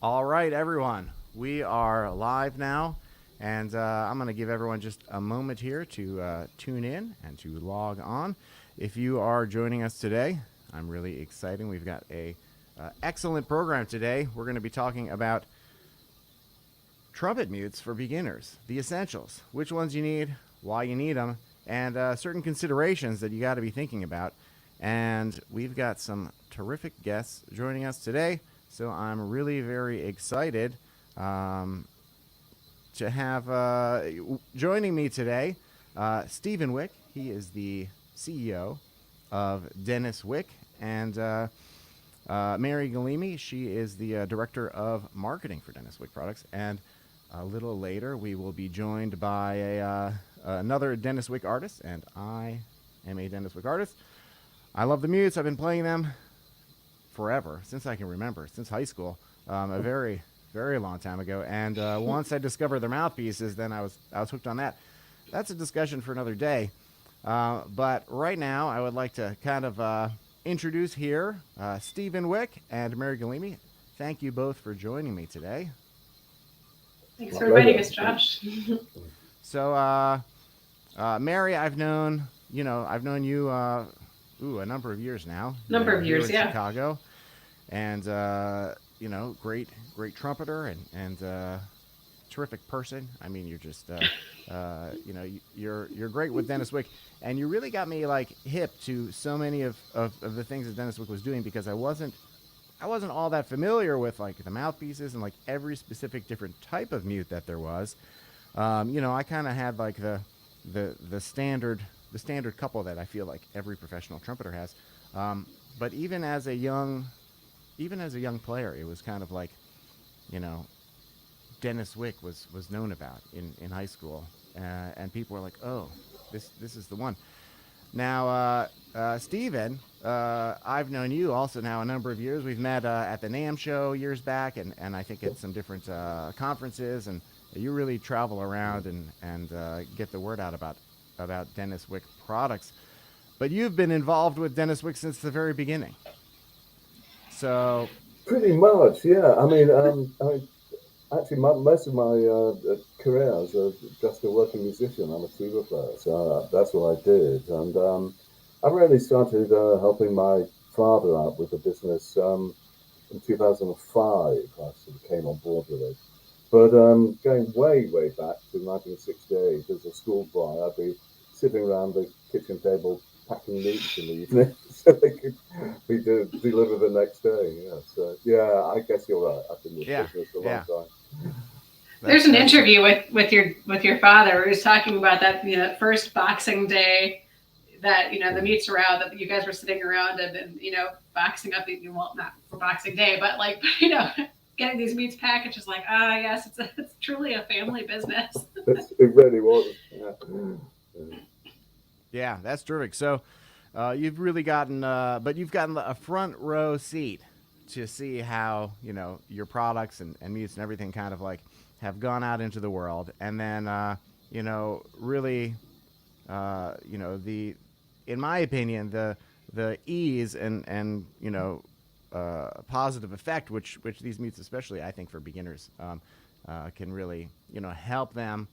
All right, everyone. We are live now, and I'm going to give everyone just a moment here to tune in and to log on. If you are joining us today, I'm really excited. We've got a excellent program today. We're going to be talking about trumpet mutes for beginners, the essentials, which ones you need, why you need them, and certain considerations that you got to be thinking about. And we've got some terrific guests joining us today. So I'm really very excited to have joining me today Stephen Wick. He is the CEO of Denis Wick, and Mary Galimi. She is the director of marketing for Denis Wick products. And a little later, we will be joined by another Denis Wick artist, and I am a Denis Wick artist. I love the mutes. I've been playing them forever, since I can remember, since high school, a very, very long time ago. And once I discovered their mouthpieces, then I was hooked on that. That's a discussion for another day. But right now, I would like to kind of introduce here Stephen Wick and Mary Galimi. Thank you both for joining me today. Thanks for inviting us, Josh. So, Mary, I've known you a number of years now. Number of years, here in yeah. Chicago, and great trumpeter and terrific person. I mean, you're just you're great with Denis Wick, and you really got me like hip to so many of the things that Denis Wick was doing, because I wasn't all that familiar with like the mouthpieces and like every specific different type of mute that there was. I kind of had like the standard couple that I feel like every professional trumpeter has. But even as a young player, it was kind of like, Denis Wick was known about in high school, and people were like, oh, this is the one. Now, Stephen, I've known you also now a number of years. We've met at the NAMM show years back, and I think at some different conferences, and you really travel around and get the word out about Denis Wick products. But you've been involved with Denis Wick since the very beginning. So pretty much, yeah. I mean, actually, most of my career as just a working musician. I'm a tuba player, so that's what I did. And I really started helping my father out with the business in 2005. I sort of came on board with it. But going way back to 1968, as a schoolboy, I'd be sitting around the kitchen table packing meats in the evening so they could be delivered the next day. Yeah, so yeah, I guess you're right. I've been with business a long time. There's an interview with your father where he was talking about that first Boxing Day, that the meets were out, that you guys were sitting around and boxing up. Well, not for Boxing Day, but like getting these meats packaged is like, yes, it's truly a family business. It really was. Yeah, that's terrific. So you've really gotten, but you've gotten a front row seat to see how your products and mutes and everything kind of like have gone out into the world, and then really, in my opinion, the ease and positive effect which these mutes, especially I think for beginners, can really help them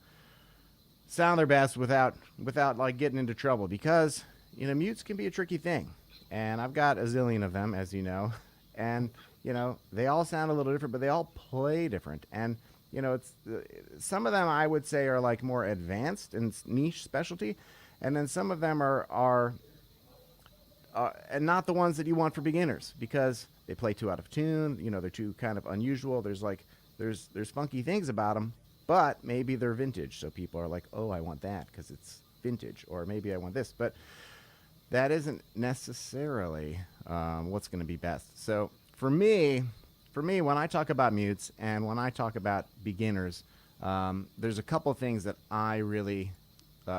sound their best without like getting into trouble, because mutes can be a tricky thing, and I've got a zillion of them, as you know, and they all sound a little different, but they all play different, and it's some of them I would say are like more advanced and niche specialty, and then some of them are and not the ones that you want for beginners, because they play too out of tune. They're too kind of unusual. There's funky things about them, but maybe they're vintage, so people are like, oh, I want that because it's vintage, or maybe I want this, but that isn't necessarily what's going to be best. So for me, when I talk about mutes and when I talk about beginners, there's a couple things that I really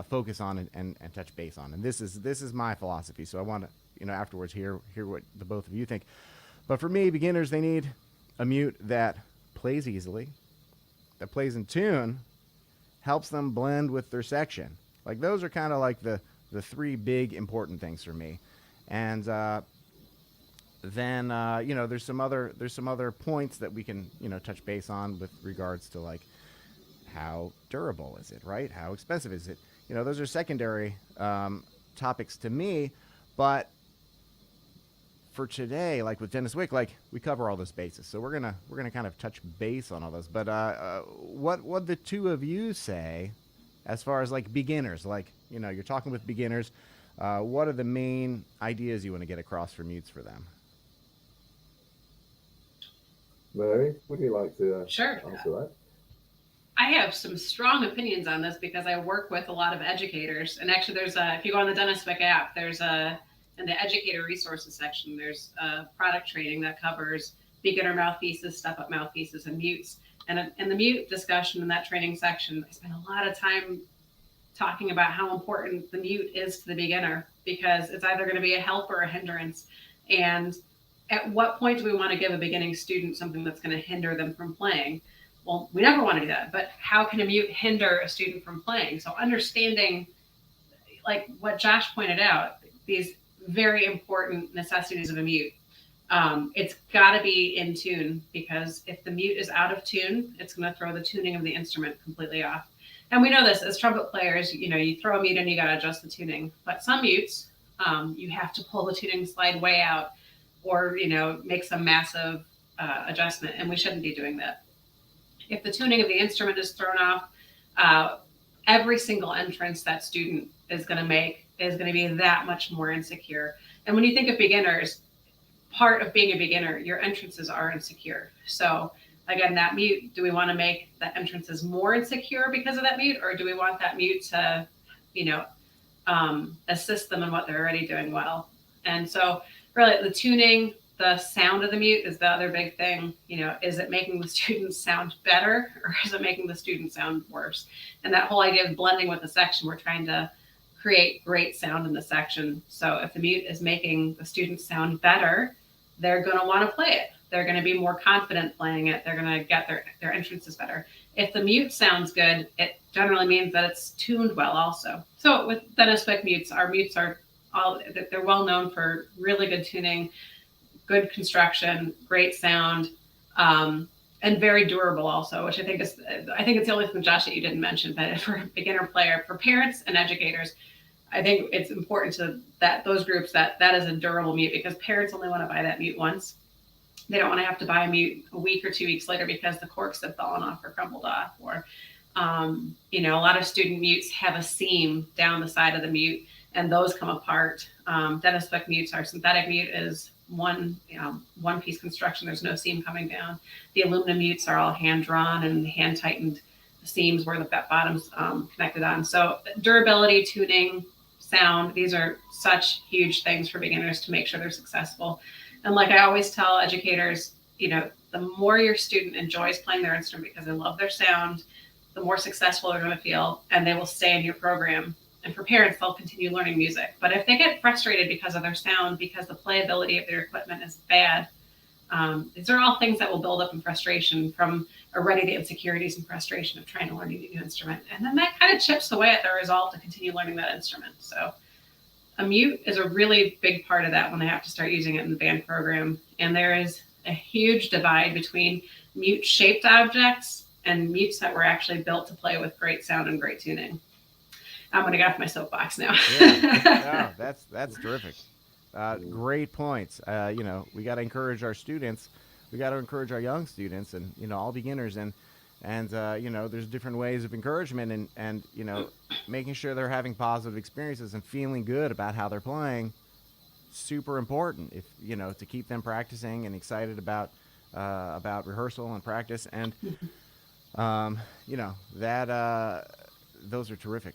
focus on and touch base on, and this is my philosophy. So I want to afterwards hear what the both of you think. But for me, beginners, they need a mute that plays easily, that plays in tune, helps them blend with their section. Like those are kind of like the three big important things for me. And then there's some other points that we can touch base on with regards to like how durable is it, right? How expensive is it? Those are secondary topics to me, but for today, like with Denis Wick, like we cover all those bases, so we're gonna kind of touch base on all those. But what the two of you say, as far as like beginners, like you're talking with beginners, what are the main ideas you want to get across for mutes for them? Mary, would you like to Sure. answer that? I have some strong opinions on this because I work with a lot of educators. And actually, if you go on the Denis Wick app, in the educator resources section, there's product training that covers beginner mouthpieces, step-up mouthpieces, and mutes. And in the mute discussion in that training section, I spend a lot of time talking about how important the mute is to the beginner, because it's either going to be a help or a hindrance. And at what point do we want to give a beginning student something that's going to hinder them from playing? Well, we never want to do that, but how can a mute hinder a student from playing? So understanding, like what Josh pointed out, these very important necessities of a mute. It's got to be in tune, because if the mute is out of tune, it's going to throw the tuning of the instrument completely off. And we know this as trumpet players, you throw a mute and you got to adjust the tuning. But some mutes, you have to pull the tuning slide way out, or, make some massive adjustment, and we shouldn't be doing that. If the tuning of the instrument is thrown off, every single entrance that student is going to make is going to be that much more insecure. And when you think of beginners, part of being a beginner, your entrances are insecure. So again, that mute, do we want to make the entrances more insecure because of that mute, or do we want that mute to, assist them in what they're already doing well? And so really the tuning, the sound of the mute is the other big thing. Is it making the students sound better, or is it making the student sound worse? And that whole idea of blending with the section, we're trying to create great sound in the section. So if the mute is making the students sound better, they're going to want to play it. They're going to be more confident playing it. They're going to get their entrances better. If the mute sounds good, it generally means that it's tuned well also. So with Denis Wick mutes, our mutes are they're well known for really good tuning, good construction, great sound, and very durable also, which I think it's the only thing, Josh, that you didn't mention. But for a beginner player, for parents and educators, I think it's important to those groups that is a durable mute, because parents only want to buy that mute once. They don't want to have to buy a mute a week or 2 weeks later because the corks have fallen off or crumbled off, or a lot of student mutes have a seam down the side of the mute, and those come apart. Denis Wick mutes, our synthetic mute is one piece construction. There's no seam coming down. The aluminum mutes are all hand drawn and hand tightened seams where the bottom's connected on. So durability, tuning, sound, these are such huge things for beginners to make sure they're successful. And like I always tell educators, the more your student enjoys playing their instrument because they love their sound, the more successful they're going to feel, and they will stay in your program. And for parents, they'll continue learning music. But if they get frustrated because of their sound, because the playability of their equipment is bad, these are all things that will build up in frustration from already the insecurities and frustration of trying to learn a new instrument. And then that kind of chips away at their resolve to continue learning that instrument. So a mute is a really big part of that when they have to start using it in the band program. And there is a huge divide between mute-shaped objects and mutes that were actually built to play with great sound and great tuning. I'm going to get off my soapbox now. Yeah, no, that's terrific. Great points. We got to encourage our students. We got to encourage our young students, and all beginners, and there's different ways of encouragement, and making sure they're having positive experiences and feeling good about how they're playing. Super important, if to keep them practicing and excited about rehearsal and practice, and those are terrific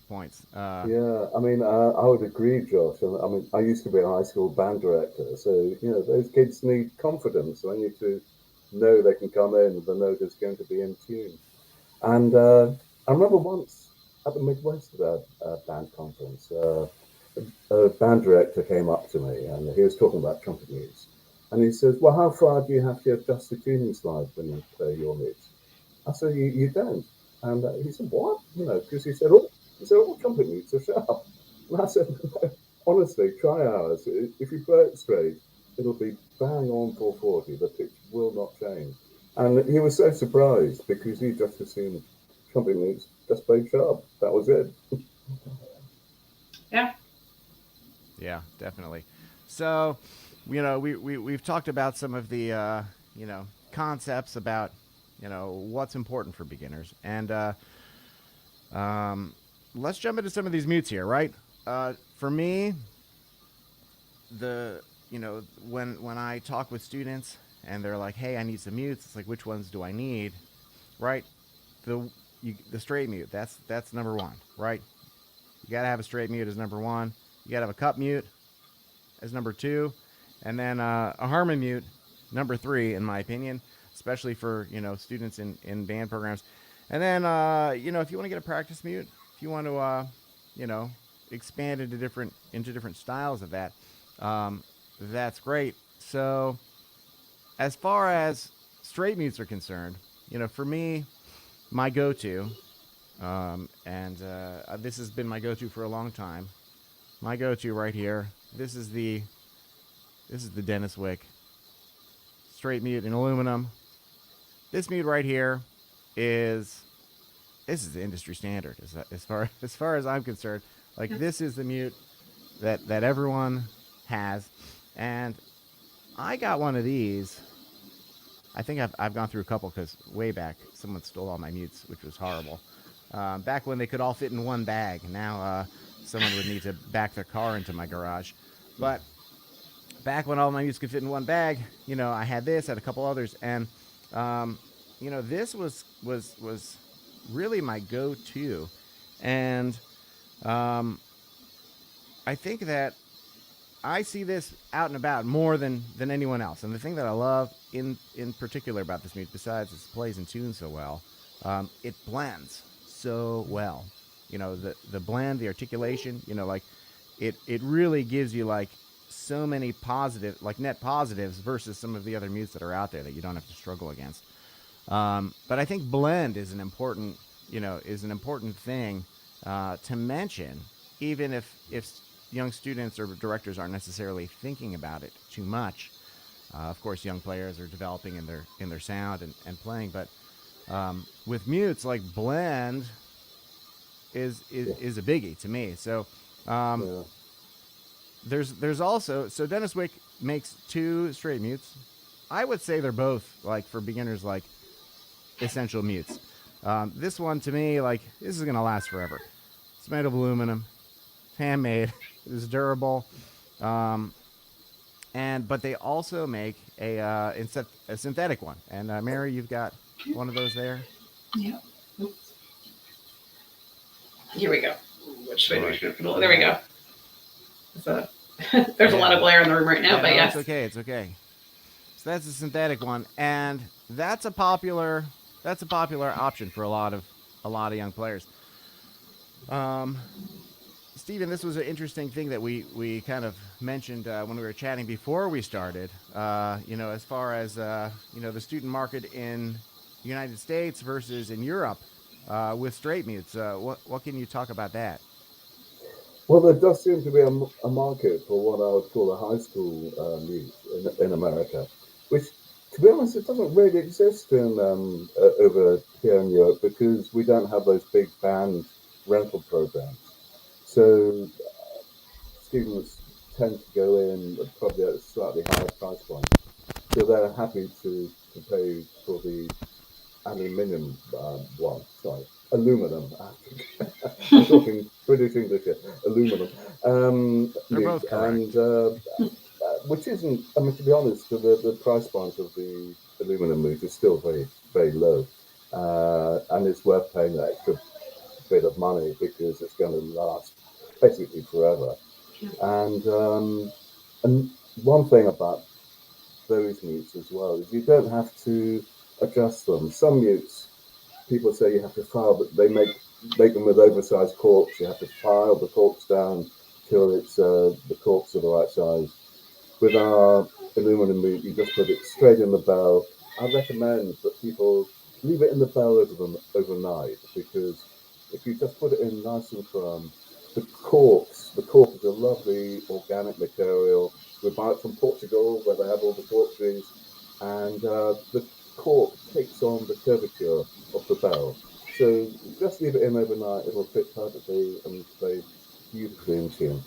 points. Yeah, I mean, I would agree, Josh. I mean, I used to be a high school band director, so those kids need confidence. They need to know they can come in, the note is going to be in tune. And I remember once at the Midwest band conference, a band director came up to me and he was talking about trumpet mutes, and he says, "Well, how far do you have to adjust the tuning slide when you play your mutes?" I said, "You don't." And he said, "What?" Because he said, all trumpet mutes are sharp. And I said, "No, honestly, try ours. If you play it straight, it'll be bang on 440. The pitch will not change. And he was so surprised because he just assumed trumpet mutes just played sharp. That was it. Yeah. Yeah, definitely. So, we've talked about some of the concepts about what's important for beginners, and let's jump into some of these mutes here, right? For me, the when I talk with students and they're like, "Hey, I need some mutes," it's like, which ones do I need, right? The straight mute, that's number one, right? You gotta have a straight mute as number one. You gotta have a cup mute as number two, and then a harmon mute number three, in my opinion, especially for students in band programs. And then if you want to get a practice mute, if you want to expand into different styles of that, that's great. So as far as straight mutes are concerned, for me, my go-to, and this has been my go-to for a long time. My go-to right here. This is the Denis Wick straight mute in aluminum. This mute right here is the industry standard as far as I'm concerned. Like, this is the mute that everyone has, and I got one of these. I think I've gone through a couple because way back someone stole all my mutes, which was horrible. Back when they could all fit in one bag. Now someone would need to back their car into my garage. But back when all my mutes could fit in one bag, I had this, had a couple others, and this was really my go-to, and I think that I see this out and about more than anyone else. And the thing that I love in particular about this mute, besides it plays in tune so well, it blends so well. The blend, the articulation, it really gives you like so many positive, like net positives versus some of the other mutes that are out there that you don't have to struggle against. But I think blend is an important thing to mention, even if young students or directors aren't necessarily thinking about it too much. Of course, young players are developing in their sound and playing, but with mutes, like, blend is a biggie to me. So there's also, so Denis Wick makes two straight mutes. I would say they're both, like, for beginners, like, essential mutes. This one, to me, like, this is gonna last forever. It's made of aluminum, it's handmade, it's durable, but they also make a synthetic one. And Mary, you've got one of those there. Yeah. Here we go. Which way do we go? There we go. So, there's a lot of glare in the room right now, but yes. It's okay. So that's a synthetic one, and that's a popular option for a lot of young players. Stephen, this was an interesting thing that we kind of mentioned when we were chatting before we started. As far as the student market in the United States versus in Europe with straight mutes. What can you talk about that? Well, there does seem to be a market for what I would call a high school mute in America, which, to be honest, it doesn't really exist in over here in Europe because we don't have those big band rental programs. So students tend to go in probably at a slightly higher price point. So they're happy to pay for the aluminium one. Sorry, aluminum. I'm talking British English here. Aluminum. They're both correct. And which isn't, I mean, to be honest, the price point of the aluminum mute is still very, very low. And it's worth paying that extra bit of money because it's going to last basically forever. And one thing about those mutes as well is you don't have to adjust them. Some mutes, people say you have to file, but they make them with oversized corks. You have to file the corks down till it's the corks are the right size. With our aluminum mute, you just put it straight in the bell. I recommend that people leave it in the bell overnight because if you just put it in nice and firm, the cork is a lovely organic material. We buy it from Portugal, where they have all the cork trees, and the cork takes on the curvature of the bell. So just leave it in overnight; it'll fit perfectly and play beautifully in tune.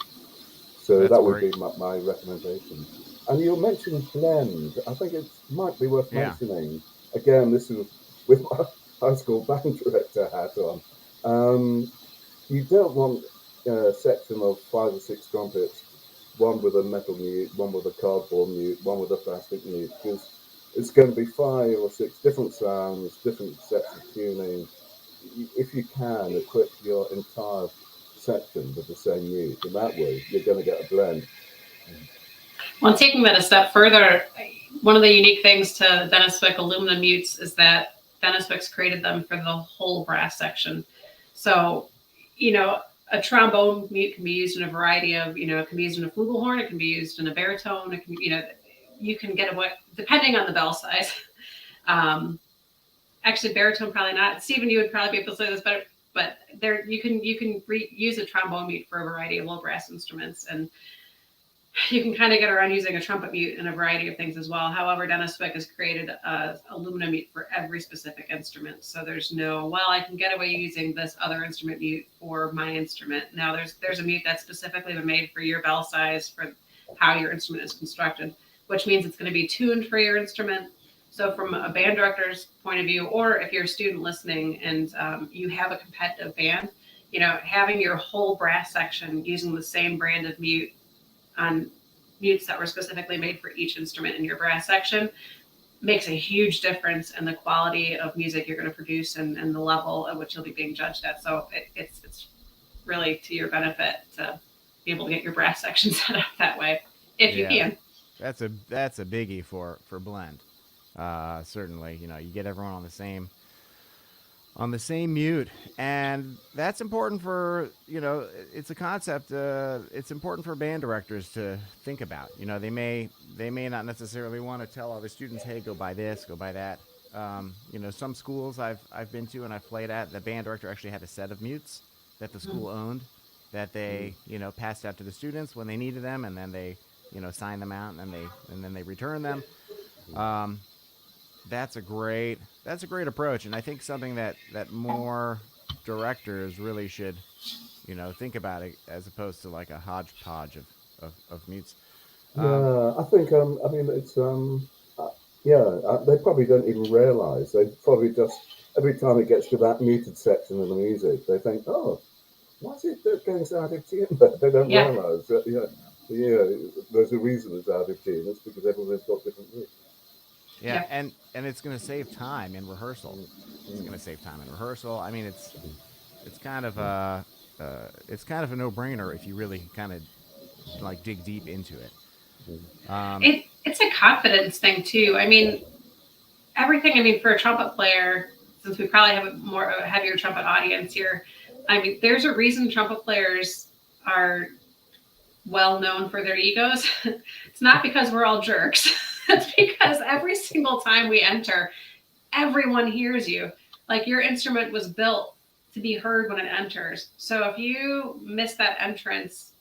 So That's that would great. be my recommendation. And you mentioned blend. I think it might be worth Yeah. mentioning. Again, this is with my high school band director hat on. You don't want a section of 5 or 6 trumpets, one with a metal mute, one with a cardboard mute, one with a plastic mute, because it's going to be 5 or 6 different sounds, different sets of tuning. If you can, equip your entire section with the same mute, and that way you're going to get a blend. Well, taking that a step further, one of the unique things to Denis Wick aluminum mutes is that Denis Wick's created them for the whole brass section. So, a trombone mute can be used in a variety of, it can be used in a flugelhorn, it can be used in a baritone, it can, you can get away, depending on the bell size. Actually, baritone probably not. Stephen, you would probably be able to say this better, but there you can use a trombone mute for a variety of low brass instruments, and you can kind of get around using a trumpet mute in a variety of things as well. However, Denis Wick has created a aluminum mute for every specific instrument. So there's no, well, I can get away using this other instrument mute for my instrument. Now there's a mute that's specifically been made for your bell size, for how your instrument is constructed, which means it's going to be tuned for your instrument. So from a band director's point of view, or if you're a student listening and you have a competitive band, having your whole brass section using the same brand of mute on mutes that were specifically made for each instrument in your brass section makes a huge difference in the quality of music you're going to produce and the level at which you'll be being judged at. So it's really to your benefit to be able to get your brass section set up that way if you can. That's a biggie for blend. Certainly, you get everyone on the same mute, and that's important for it's a concept. It's important for band directors to think about. They may not necessarily want to tell all the students, hey, go buy this, go buy that. Some schools I've been to and I've played at, the band director actually had a set of mutes that the school owned, that they passed out to the students when they needed them, and then they sign them out, and then they return them. That's a great approach, and I think something that more directors really should think about it, as opposed to like a hodgepodge of mutes. I think I mean it's they probably don't even realize. They probably just, every time it gets to that muted section of the music, they think, oh, what's it going so out of tune? But they don't realize that there's a reason it's out of tune. It's because everyone's got different mutes. Yeah, and it's going to save time in rehearsal. It's going to save time in rehearsal. I mean, it's kind of a no-brainer if you really kind of like dig deep into it. It's a confidence thing too. I mean, everything. I mean, for a trumpet player, since we probably have a heavier trumpet audience here, I mean, there's a reason trumpet players are well known for their egos. It's not because we're all jerks. It's because every single time we enter, everyone hears you. Like, your instrument was built to be heard when it enters. So if you miss that entrance,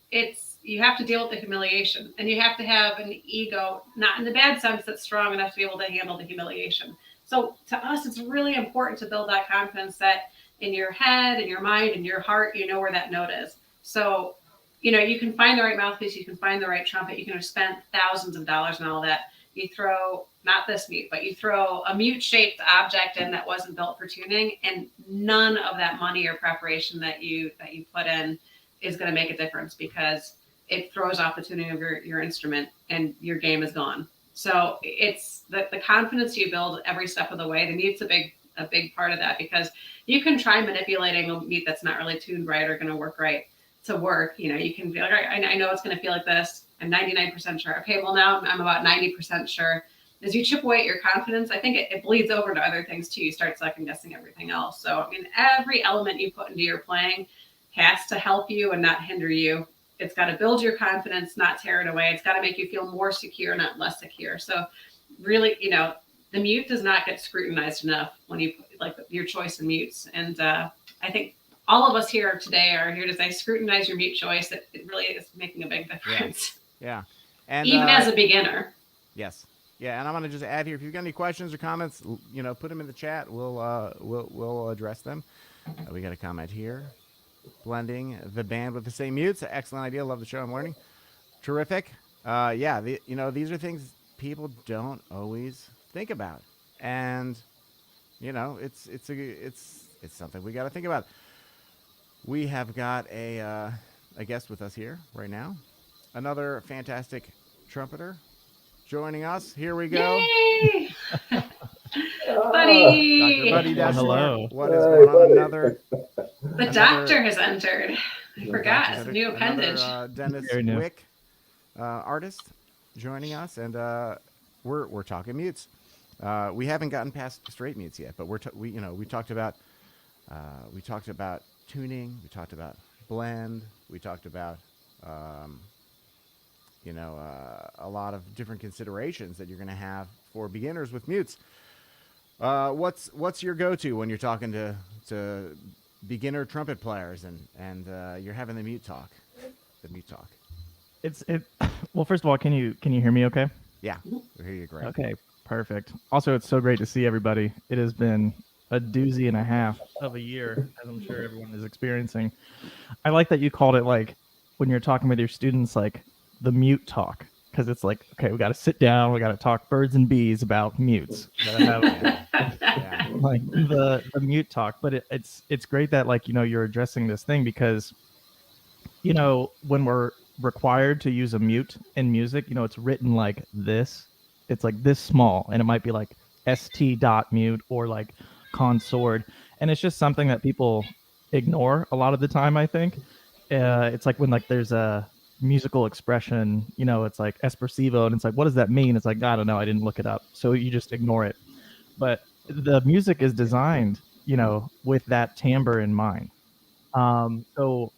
you have to deal with the humiliation, and you have to have an ego, not in the bad sense, that's strong enough to be able to handle the humiliation. So to us, it's really important to build that confidence that in your head, in your mind, in your heart, you know where that note is. So, you can find the right mouthpiece, you can find the right trumpet, you can have spent thousands of dollars on all that. You throw, not this mute, but you throw a mute-shaped object in that wasn't built for tuning, and none of that money or preparation that you put in is going to make a difference, because it throws off the tuning of your instrument and your game is gone. So it's the confidence you build every step of the way. The mute's a big part of that, because you can try manipulating a mute that's not really tuned right or going to work right to work. You can be like, all right, I know it's going to feel like this. I'm 99% sure. Okay, well, now I'm about 90% sure. As you chip away at your confidence, I think it bleeds over to other things too. You start second guessing everything else. So, I mean, every element you put into your playing has to help you and not hinder you. It's got to build your confidence, not tear it away. It's got to make you feel more secure, not less secure. So really, the mute does not get scrutinized enough when you like your choice in mutes. And I think all of us here today are here to say, scrutinize your mute choice. It really is making a big difference. Yeah. And even as a beginner. yes, yeah, and I'm gonna just add here. If you've got any questions or comments, put them in the chat. We'll address them. We got a comment here. Blending the band with the same mutes. Excellent idea. Love the show. I'm learning. Terrific. Yeah, these are things people don't always think about, and it's something we got to think about. We have got a guest with us here right now. Another fantastic trumpeter joining us. Here we go. Yay! Ah, Buddy! Dr. Buddy Well, Deshler. hello. What is Hey, going on? buddy. The doctor has entered. I forgot. It's a new appendage. Denis Very new. Wick, artist, joining us, and we're talking mutes. We haven't gotten past straight mutes yet, but we talked about tuning. We talked about blend. We talked about a lot of different considerations that you're going to have for beginners with mutes. What's your go-to when you're talking to beginner trumpet players and you're having the mute talk? The mute talk. Well, first of all, can you hear me okay? Yeah, we hear you great. Okay, perfect. Also, it's so great to see everybody. It has been a doozy and a half of a year, as I'm sure everyone is experiencing. I like that you called it, like, when you're talking with your students, like the mute talk, because it's like, okay, we got to sit down, we got to talk birds and bees about mutes. Gotta have, like the mute talk. But it's great that, like, you're addressing this thing, because when we're required to use a mute in music, it's written like this. It's like this small, and it might be like st dot mute or like consort, and it's just something that people ignore a lot of the time, I think. It's like when, like, there's a musical expression, it's like espressivo, and it's like, what does that mean? It's like, I don't know, I didn't look it up, so you just ignore it. But the music is designed with that timbre in mind. So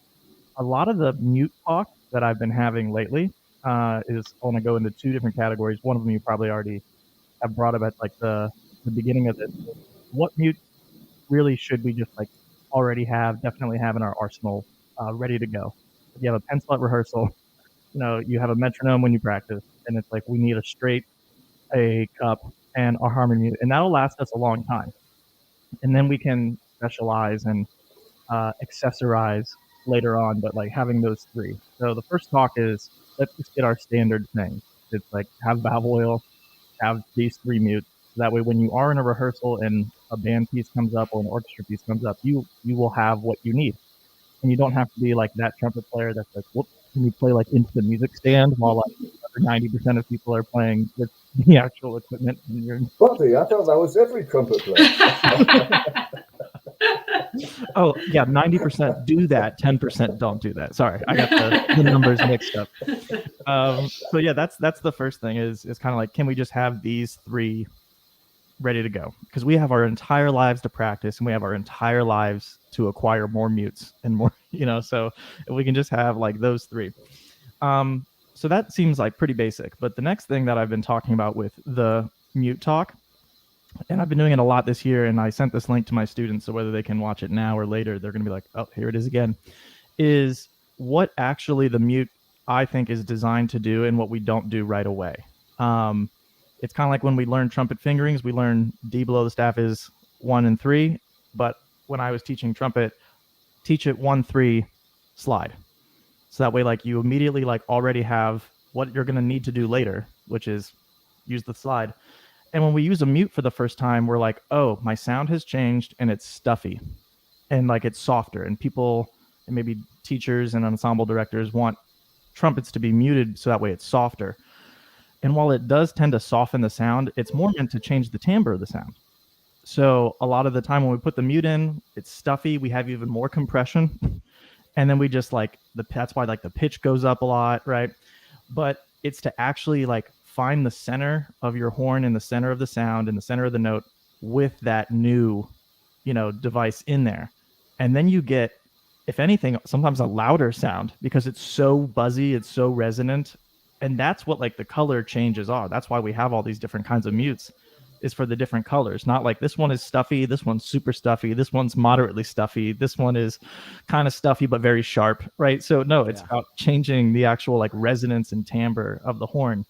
a lot of the mute talk that I've been having lately is, I want to go into two different categories. One of them you probably already have brought up at like the beginning of it. What mute really should we just like definitely have in our arsenal, ready to go? If you have a pencil at rehearsal, you have a metronome when you practice, and it's like, we need a straight, a cup, and a harmony mute, and that'll last us a long time. And then we can specialize and accessorize later on, but like having those three. So the first talk is, let's just get our standard thing. It's like, have valve oil, have these three mutes. That way, when you are in a rehearsal and a band piece comes up or an orchestra piece comes up, you will have what you need. And you don't have to be like that trumpet player that's like, whoop, can you play like into the music stand, while like 90% of people are playing with the actual equipment. And you're... Buddy, I thought that was every trumpet player. Oh, yeah, 90% do that, 10% don't do that. Sorry, I got the numbers mixed up. So yeah, that's the first thing is kind of like, can we just have these three ready to go? Because we have our entire lives to practice, and we have our entire lives to acquire more mutes and more, so if we can just have like those three. So that seems like pretty basic. But the next thing that I've been talking about with the mute talk, and I've been doing it a lot this year, and I sent this link to my students, so whether they can watch it now or later, they're going to be like, oh, here it is again, is what actually the mute, I think, is designed to do and what we don't do right away. It's kind of like when we learn trumpet fingerings, we learn D below the staff is 1 and 3, but when I was teaching trumpet, teach it 1, 3, slide. So that way, like, you immediately like already have what you're going to need to do later, which is use the slide. And when we use a mute for the first time, we're like, oh, my sound has changed and it's stuffy and like it's softer. And people, and maybe teachers and ensemble directors, want trumpets to be muted so that way it's softer. And while it does tend to soften the sound, it's more meant to change the timbre of the sound. So a lot of the time when we put the mute in, it's stuffy. We have even more compression. And then we just like, that's why like the pitch goes up a lot, right? But it's to actually like find the center of your horn in the center of the sound, in the center of the note, with that new, device in there. And then you get, if anything, sometimes a louder sound, because it's so buzzy, it's so resonant. And that's what like the color changes are. That's why we have all these different kinds of mutes, is for the different colors, not like this one is stuffy, this one's super stuffy, this one's moderately stuffy, this one is kind of stuffy but very sharp, right? So no, it's about changing the actual like resonance and timbre of the horn.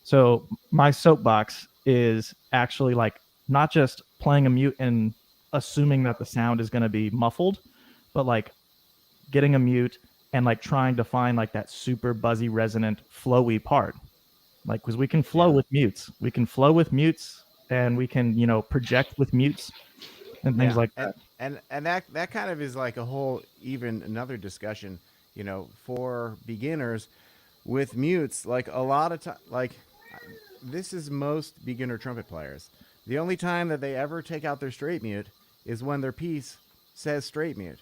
So my soapbox is actually like not just playing a mute and assuming that the sound is going to be muffled, but like getting a mute and like trying to find like that super buzzy, resonant, flowy part. Like, because we can flow with mutes. We can flow with mutes and we can, you know, project with mutes and things like that. And that kind of is like a whole even another discussion, you know, for beginners with mutes. Like a lot of time, like this is most beginner trumpet players. The only time that they ever take out their straight mute is when their piece says straight mute.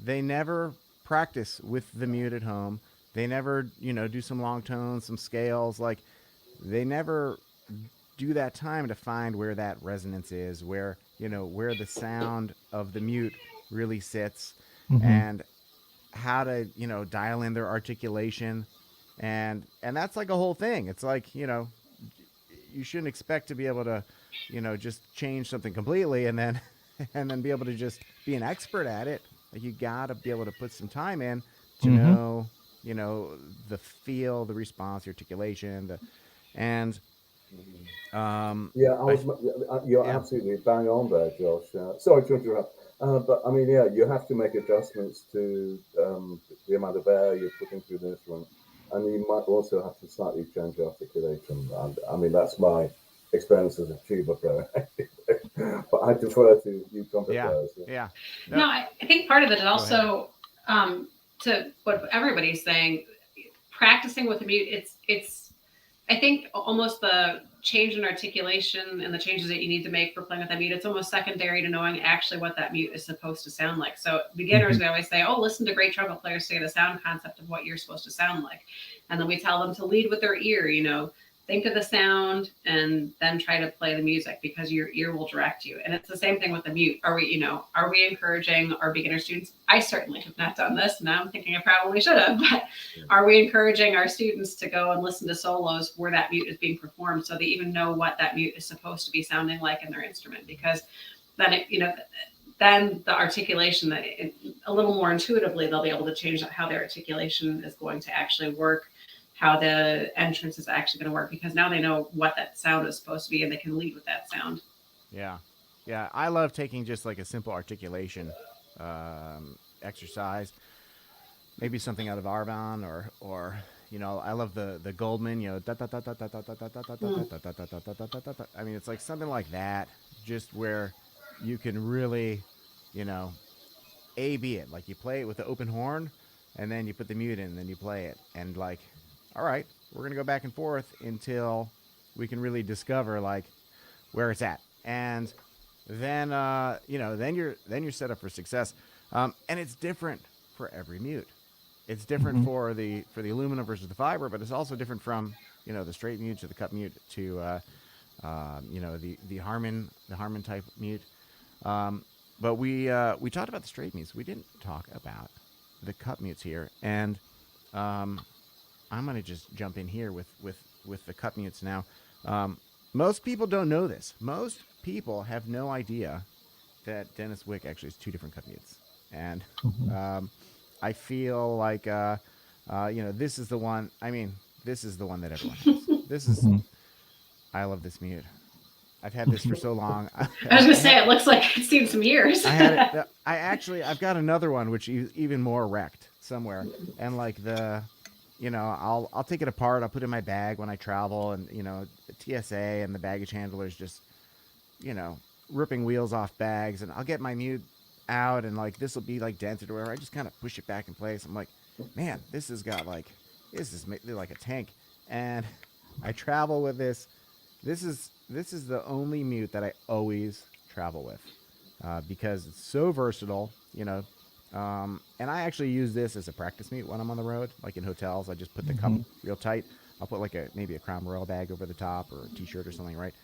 They never practice with the mute at home. They never, you know, do some long tones, some scales. Like they never do that time to find where that resonance is, where, you know, where the sound of the mute really sits, and how to, you know, dial in their articulation. And that's like a whole thing. It's like, you know, you shouldn't expect to be able to, you know, just change something completely and then and then be able to just be an expert at it. Like you got to be able to put some time in to know, you know, the feel, the response, the articulation, and you're absolutely bang on there, Josh. Sorry to interrupt, but I mean, yeah, you have to make adjustments to the amount of air you're putting through the instrument, and you might also have to slightly change your articulation. And I mean, that's my experience as a tuba player. But I defer to you trumpet players. No, I think part of it is also to what everybody's saying, practicing with the mute. It's I think almost the change in articulation and the changes that you need to make for playing with that mute, it's almost secondary to knowing actually what that mute is supposed to sound like. So beginners, we always say, oh, listen to great trumpet players say the sound concept of what you're supposed to sound like. And then we tell them to lead with their ear, you know, think of the sound and then try to play the music because your ear will direct you. And it's the same thing with the mute. Are we encouraging our beginner students? I certainly have not done this. Now I'm thinking I probably should have, but are we encouraging our students to go and listen to solos where that mute is being performed so they even know what that mute is supposed to be sounding like in their instrument? Because then then the articulation a little more intuitively, they'll be able to change how their articulation is going to actually work, how the entrance is actually going to work, because now they know what that sound is supposed to be and they can lead with that sound. Yeah. I love taking just like a simple articulation exercise, maybe something out of Arban or you know, I love the Goldman, you know, I mean, it's like something like that, just where you can really, you know, A-B it. Like you play it with the open horn and then you put the mute in and then you play it. And like, all right, we're going to go back and forth until we can really discover like where it's at. And then, you know, then you're set up for success. And it's different for every mute. It's different for the aluminum versus the fiber, but it's also different from, you know, the straight mute to the cup mute to, you know, the Harman type mute. But we talked about the straight mutes. We didn't talk about the cup mutes here, and I'm gonna just jump in here with the cup mutes now. Most people don't know this. Most people have no idea that Denis Wick actually has two different cup mutes, and I feel like you know, this is the one. I mean, this is the one that everyone has. This is. I love this mute. I've had this for so long. I was gonna say it looks like it's seen some years. I had it. I've got another one which is even more wrecked somewhere, and like you know, I'll take it apart. I'll put it in my bag when I travel, and you know, the TSA and the baggage handlers just, you know, ripping wheels off bags, and I'll get my mute out, and like this will be like dented or whatever. I just kind of push it back in place. I'm like, man, this is like a tank, and I travel with this. This is the only mute that I always travel with because it's so versatile, you know. And I actually use this as a practice mute when I'm on the road, like in hotels. I just put the cup real tight. I'll put like maybe a Crown Royal bag over the top or a T-shirt or something, right?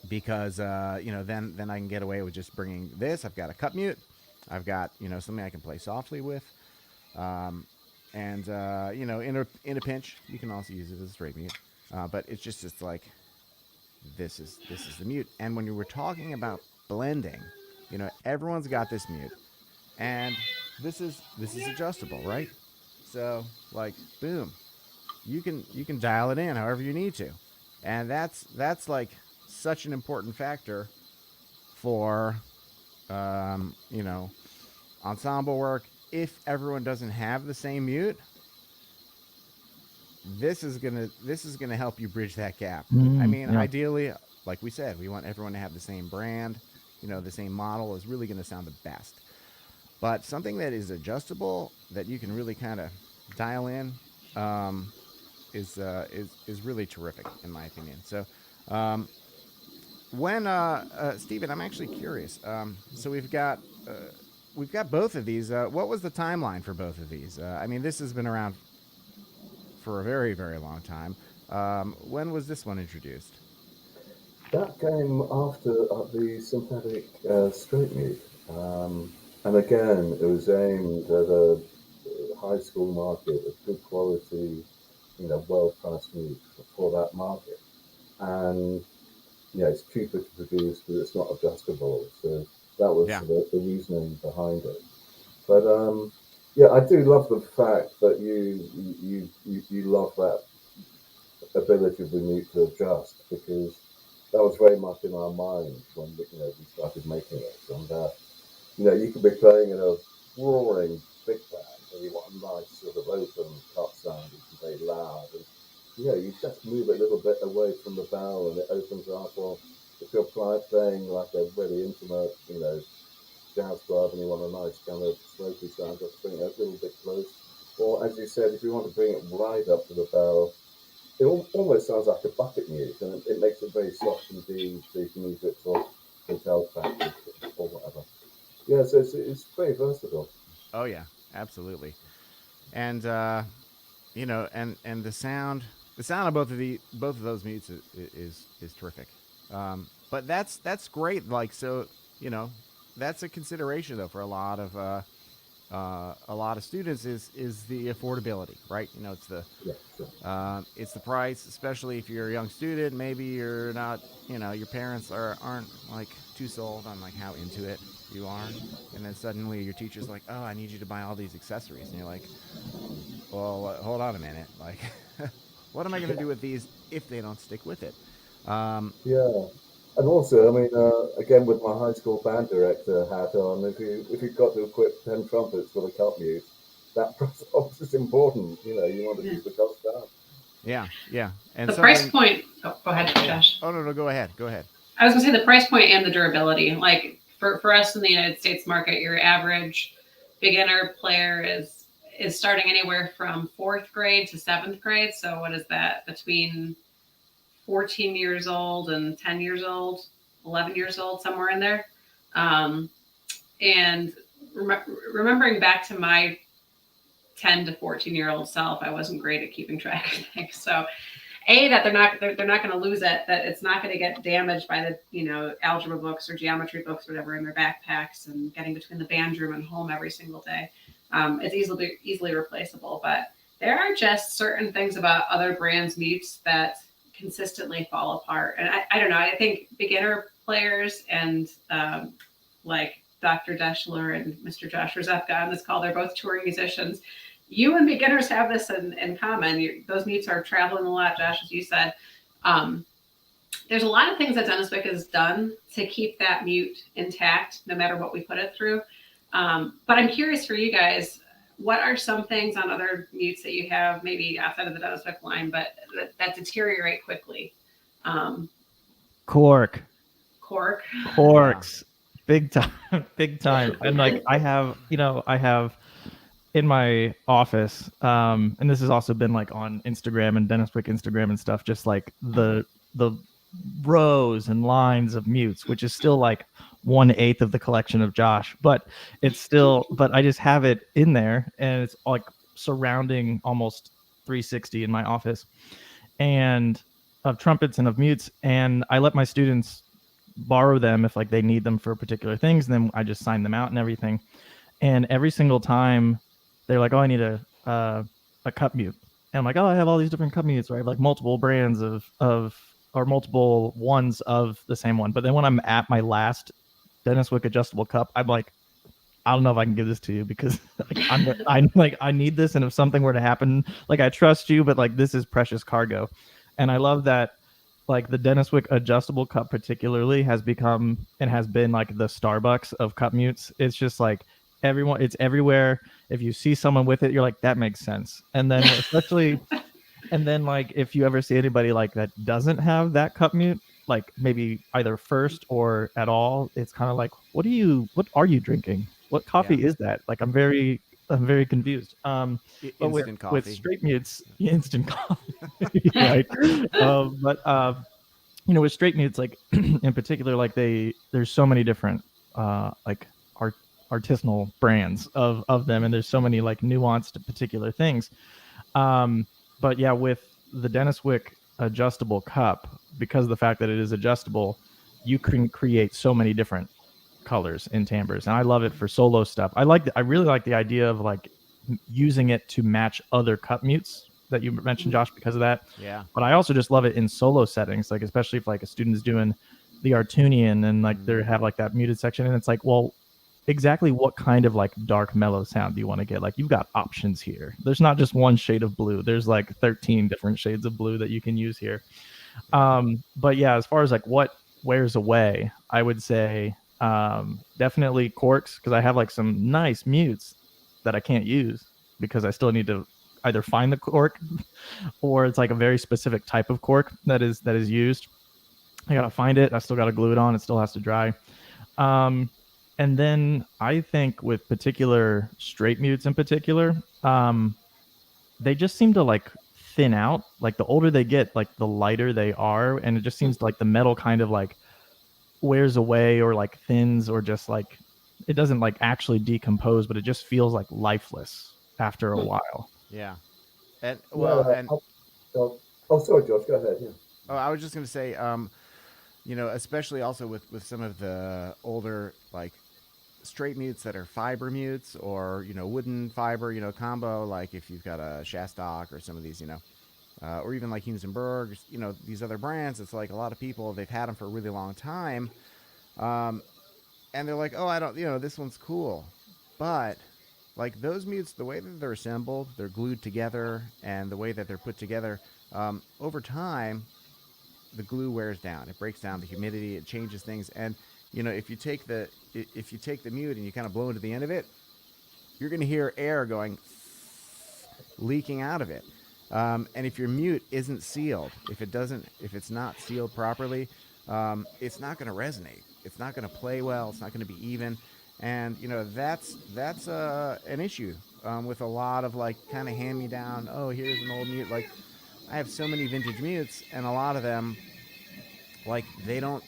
Because you know, then I can get away with just bringing this. I've got a cup mute. I've got, you know, something I can play softly with. And you know, in a pinch, you can also use it as a straight mute. But it's like, this is the mute. And when you were talking about blending, everyone's got this mute, and this is adjustable, right? So like, boom, you can dial it in however you need to, and that's like such an important factor for ensemble work. If everyone doesn't have the same mute, this is gonna help you bridge that gap. I mean, Yeah. ideally, like we said, we want everyone to have the same brand. The same model is really going to sound the best. But something that is adjustable, that you can really kind of dial in, is really terrific in my opinion. So, when Stephen, I'm actually curious. So we've got both of these. What was the timeline for both of these? I mean, this has been around for a very, very long time. When was this one introduced? That came after the synthetic straight mute. And again, it was aimed at a high school market, a good quality, well-priced mute for that market. And it's cheaper to produce, but it's not adjustable. So that was Yeah. the reasoning behind it. But yeah, I do love the fact that you love that ability of the mute to adjust, because that was very much in our minds when we started making it. And you could be playing in a roaring big band, and you want a nice sort of open cut sound, which is very loud, and you just move it a little bit away from the bell, and it opens up. Or if you're playing like a really intimate, jazz club, and you want a nice kind of smoky sound, just bring it a little bit close. Or as you said, if you want to bring it right up to the bell, it almost sounds like a bucket mute, and it makes it very soft indeed, so you can use it for hotel practice or whatever. Yeah, so it's very versatile. Oh yeah, absolutely. And and the sound of both of those mutes is terrific. But that's great. Like, so, that's a consideration though for a lot of students, is the affordability, right? Yeah, sure. It's the price, especially if you're a young student. Maybe you're not, your parents aren't like too sold on like how into it you are, and then suddenly your teacher's like, "Oh, I need you to buy all these accessories," and you're like, "Well, hold on a minute, like, what am I going to do with these if they don't stick with it?" Yeah. And also, I mean, again, with my high school band director hat on, if you've got to equip 10 trumpets with a cup mute, that process is important. You want to Yeah. keep the cost down. Yeah, yeah, and The price something. point. Oh, go ahead, Josh. Oh no, go ahead, go ahead. I was gonna say the price point and the durability. Like for us in the United States market, your average beginner player is starting anywhere from 4th grade to 7th grade. So what is that? Between 14 years old and 10 years old, 11 years old, somewhere in there. Um, and remembering back to my 10 to 14-year-old self, I wasn't great at keeping track of things. So that they're not going to lose it, that it's not going to get damaged by the algebra books or geometry books or whatever in their backpacks and getting between the band room and home every single day. It's easily replaceable. But there are just certain things about other brands mutes that consistently fall apart. And I don't know. I think beginner players and like Dr. Deschler and Mr. Josh Rozepka on this call, they're both touring musicians. You and beginners have this in common. Those mutes are traveling a lot, Josh, as you said. There's a lot of things that Denis Wick has done to keep that mute intact, no matter what we put it through. But I'm curious for you guys, what are some things on other mutes that you have, maybe outside of the Denis Wick line, but that deteriorate quickly? Cork. Corks, big time, big time. And like I have in my office, and this has also been like on Instagram and Denis Wick Instagram and stuff, just like the rows and lines of mutes, which is still like 1/8 of the collection of Josh, but I just have it in there, and it's like surrounding almost 360 in my office, and of trumpets and of mutes, and I let my students borrow them if like they need them for particular things, and then I just sign them out and everything. And every single time they're like, "Oh, I need a cup mute," and I'm like, "Oh, I have all these different cup mutes, or I have like multiple brands of or multiple ones of the same one. But then when I'm at my last Dennis Wick adjustable cup, I'm like, I don't know if I can give this to you because like, I'm like, I need this, and if something were to happen, like, I trust you, but like, this is precious cargo. And I love that, like, the Dennis Wick adjustable cup particularly has become and has been like the Starbucks of cup mutes. It's just like everyone, it's everywhere. If you see someone with it, you're like, that makes sense. And then especially, and then like if you ever see anybody like that doesn't have that cup mute, like maybe either first or at all, it's kind of like, what are you drinking? What coffee Yeah. is that? Like, I'm very confused. But Instant with coffee. straight mutes, instant coffee, right? But with straight mutes, like in particular, like there's so many different like art artisanal brands of them, and there's so many like nuanced particular things. Um, but yeah, with the Dennis Wick adjustable cup, because of the fact that it is adjustable, you can create so many different colors in timbres, and I love it for solo stuff. I really like the idea of like using it to match other cup mutes that you mentioned, Josh, because of that. Yeah. But I also just love it in solo settings, like especially if like a student's doing the Artunian and like they have like that muted section, and it's like, well, exactly what kind of like dark mellow sound do you want to get? Like, you've got options here. There's not just one shade of blue. There's like 13 different shades of blue that you can use here. But yeah, as far as like what wears away, I would say definitely corks, because I have like some nice mutes that I can't use because I still need to either find the cork or it's like a very specific type of cork that is used. I gotta find it. I still gotta glue it on. It still has to dry. Um, and then I think with particular straight mutes in particular, they just seem to like thin out. Like the older they get, like the lighter they are, and it just seems like the metal kind of like wears away or like thins, or just like it doesn't like actually decompose, but it just feels like lifeless after a while. Yeah. And Yeah. well, and Oh, sorry, Josh. Go ahead. Yeah. oh, I was just gonna say, especially also with some of the older like straight mutes that are fiber mutes, or wooden fiber combo, like if you've got a Shastock or some of these, or even like Hinsenberg, these other brands. It's like a lot of people, they've had them for a really long time, um, and they're like, oh, I don't, this one's cool, but like those mutes, the way that they're assembled, they're glued together, and the way that they're put together, over time, the glue wears down. It breaks down the humidity. It changes things. And if you take the mute and you kind of blow into the end of it, you're going to hear air going leaking out of it. And if your mute isn't sealed, if it's not sealed properly, it's not going to resonate. It's not going to play well. It's not going to be even. And that's an issue with a lot of like kind of hand me down. Oh, here's an old mute. Like I have so many vintage mutes, and a lot of them, like they don't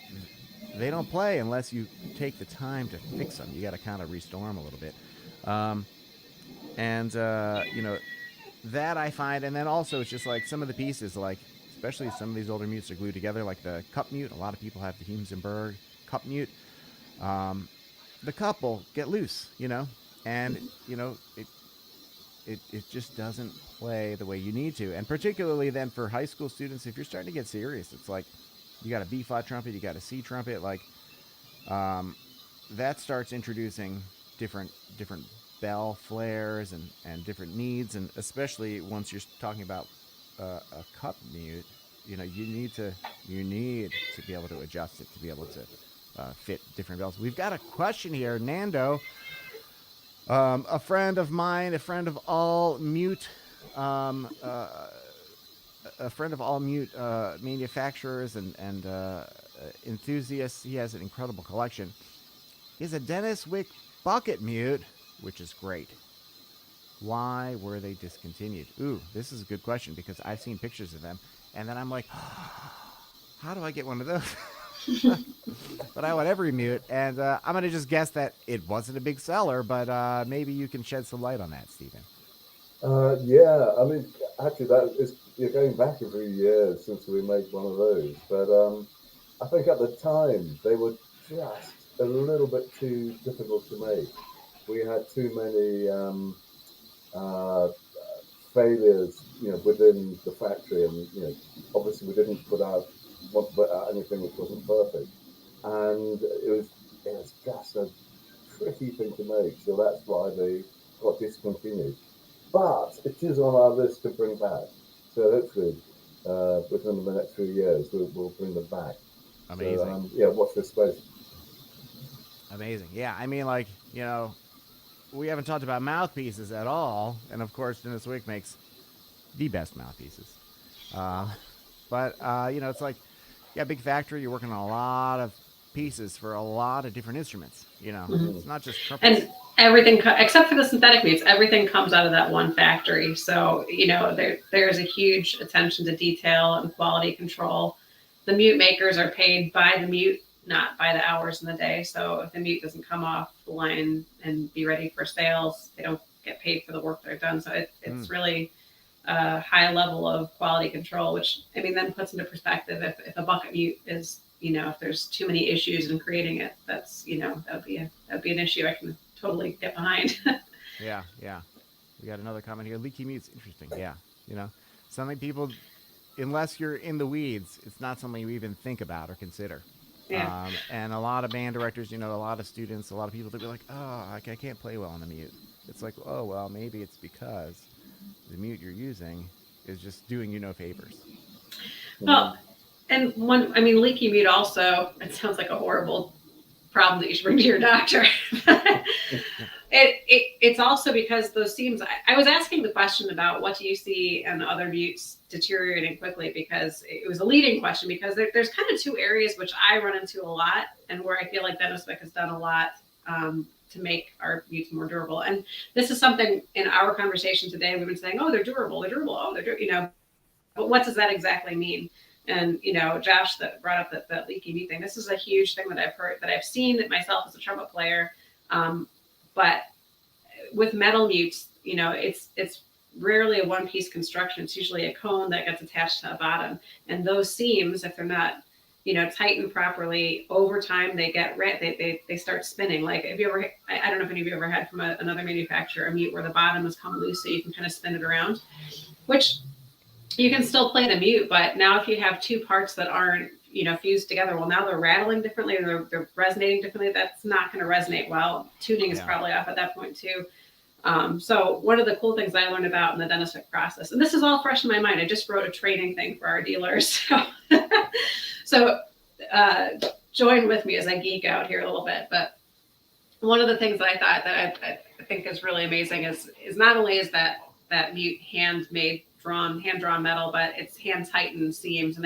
play unless you take the time to fix them. You got to kind of restore them a little bit, and that I find. And then also it's just like some of the pieces, like especially some of these older mutes are glued together, like the cup mute. A lot of people have the Hinsenberg cup mute. The cup will get loose, and it just doesn't play the way you need to. And particularly then for high school students, if you're starting to get serious, it's like you got a B flat trumpet, you got a C trumpet, like that starts introducing different bell flares and different needs. And especially once you're talking about a cup mute, you need to be able to adjust it to be able to fit different bells. We've got a question here, Nando. A friend of mine, a friend of all mute manufacturers and enthusiasts. He has an incredible collection. He has a Denis Wick bucket mute, which is great. Why were they discontinued? Ooh, this is a good question, because I've seen pictures of them, and then I'm like, how do I get one of those? But I want every mute, and I'm going to just guess that it wasn't a big seller, but maybe you can shed some light on that, Stephen. Yeah, I mean, actually, that is, you're going back a few years since we made one of those. But I think at the time they were just a little bit too difficult to make. We had too many failures, within the factory, and obviously we didn't put out want to put out anything which wasn't perfect, and it was just a tricky thing to make. So that's why they got discontinued. But it is on our list to bring back. So hopefully, within the next few years, we'll bring them back. Amazing. So yeah, watch this space. Amazing. Yeah, I mean, like, we haven't talked about mouthpieces at all, and of course, Denis Wick makes the best mouthpieces. But it's like, yeah, big factory. You're working on a lot of pieces for a lot of different instruments. It's not just trumpets. And everything except for the synthetic mutes, everything comes out of that one factory. So there's a huge attention to detail and quality control. The mute makers are paid by the mute, not by the hours in the day. So if the mute doesn't come off the line and be ready for sales, they don't get paid for the work they're done. So it's really a high level of quality control, which then puts into perspective if a bucket mute is, if there's too many issues in creating it, that's that'd be an issue I can totally get behind. Yeah. We got another comment here. Leaky mute's interesting. Yeah. Something people, unless you're in the weeds, it's not something you even think about or consider. Yeah. And a lot of band directors, a lot of students, a lot of people, they'll be like, oh, I can't play well on the mute. It's like, oh, well, maybe it's because the mute you're using is just doing you no favors. Well, and leaky mute also, it sounds like a horrible problem that you should bring to your doctor. It's also because those seams, I was asking the question about what do you see in other mutes deteriorating quickly, because it was a leading question, because there's kind of two areas which I run into a lot and where I feel like Denis Wick has done a lot to make our mutes more durable. And this is something in our conversation today, we've been saying, oh, they're durable, oh, they're durable, but what does that exactly mean? And, Josh that brought up that leaky mute thing, this is a huge thing that I've heard, that I've seen myself as a trumpet player. But with metal mutes, it's rarely a one-piece construction. It's usually a cone that gets attached to a bottom. And those seams, if they're not, tightened properly, over time they get they start spinning. Like, if you ever, I don't know if any of you ever had from another manufacturer a mute where the bottom has come loose so you can kind of spin it around, which you can still play the mute, but now if you have two parts that aren't, fused together, well, now they're rattling differently, they're resonating differently. That's not going to resonate well. Tuning is probably off at that point too. So one of the cool things I learned about in the Denis Wick process, and this is all fresh in my mind, I just wrote a training thing for our dealers. So join with me as I geek out here a little bit. But one of the things that I thought that I think is really amazing is not only is that mute hand-drawn metal, but it's hand-tightened seams. And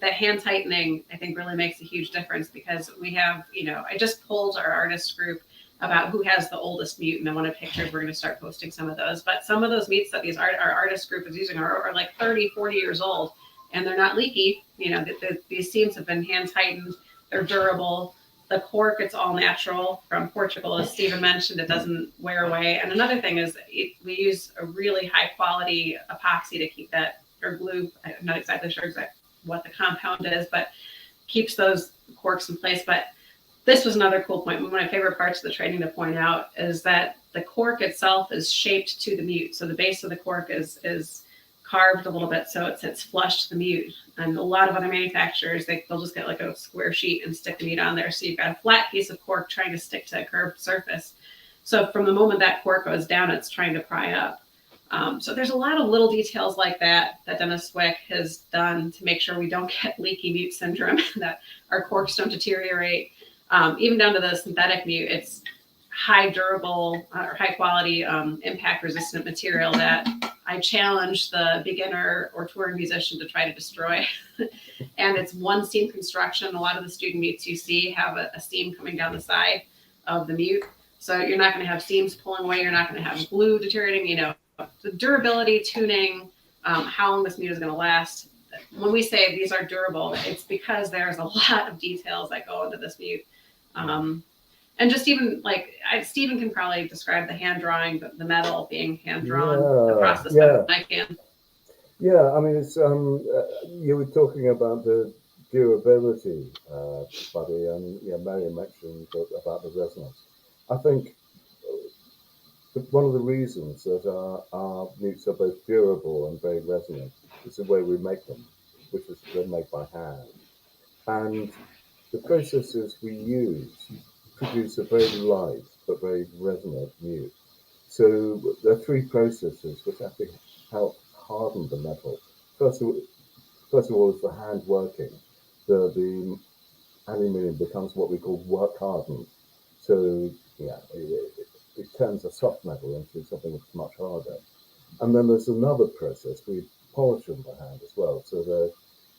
that hand tightening, I think, really makes a huge difference, because we have, I just pulled our artist group about who has the oldest mute, and I wanted pictures. We're going to start posting some of those. But some of those mutes that our artist group is using are like 30, 40 years old, and they're not leaky. These seams have been hand tightened. They're durable. The cork, it's all natural from Portugal, as Stephen mentioned. It doesn't wear away. And another thing is we use a really high quality epoxy to keep that, or glue. I'm not exactly sure what the compound is, but keeps those corks in place. But this was another cool point. One of my favorite parts of the training to point out is that the cork itself is shaped to the mute. So the base of the cork is carved a little bit so it sits flush to the mute. And a lot of other manufacturers, they'll just get like a square sheet and stick the mute on there. So you've got a flat piece of cork trying to stick to a curved surface. So from the moment that cork goes down, it's trying to pry up. So there's a lot of little details like that Denis Wick has done to make sure we don't get leaky mute syndrome, that our corks don't deteriorate. Even down to the synthetic mute, it's high durable or high quality impact resistant material that I challenge the beginner or touring musician to try to destroy. And it's one seam construction. A lot of the student mutes you see have a seam coming down the side of the mute. So you're not going to have seams pulling away. You're not going to have glue deteriorating, the durability, tuning, how long this mute is going to last. When we say these are durable, it's because there's a lot of details that go into this mute. And just even like Stephen can probably describe the hand drawing, the metal being hand drawn, the process that I can. Yeah, I mean, it's you were talking about the durability, buddy, and Mary mentioned about the resonance. I think one of the reasons that our mutes are both durable and very resonant is the way we make them. which is then made by hand. And the processes we use produce a very light but very resonant mute. So there are three processes which actually help harden the metal. First of, first of all is the hand working. The aluminium becomes what we call work hardened. So yeah, it turns a soft metal into something that's much harder. And then there's another process. We polish them by hand as well. So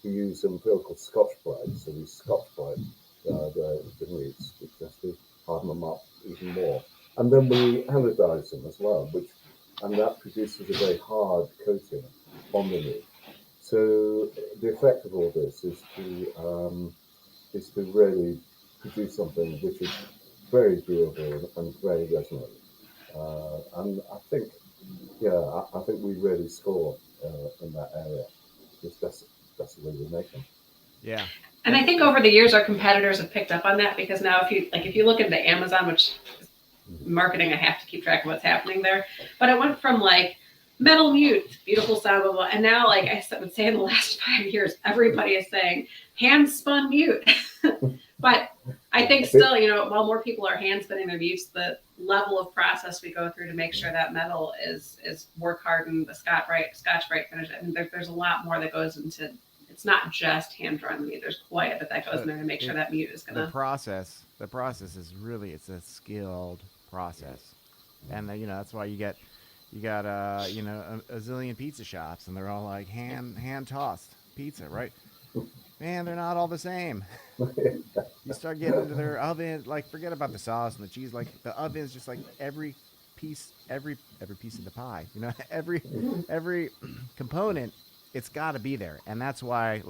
we use some material called Scotch Brite. So we Scotch Brite the meats just to harden them up even more. And then we anodize them as well, and that produces a very hard coating on the meat. So the effect of all this is to really produce something which is very durable and very resonant. And I think, yeah, I think we really score in that area. That's the way we make them. Yeah. And I think over the years, our competitors have picked up on that, because now if you look into Amazon, which marketing, I have to keep track of what's happening there. But I went from like metal mute, beautiful sound, blah, blah, and now like I would say in the last 5 years, everybody is saying hand spun mute. But I think still, while more people are hand spinning their mutes, the level of process we go through to make sure that metal is work hardened, the Scotch Brite finish. I mean, there's a lot more that goes into. It's not just hand drawn mute. There's quite a bit that goes in there to make sure that mute is gonna. The process is really, it's a skilled process, and that's why you got a zillion pizza shops, and they're all like hand tossed pizza, right? Man, they're not all the same. You start getting into their oven, like forget about the sauce and the cheese. Like the oven is just like every piece of the pie. Every component, it's got to be there, and that's why,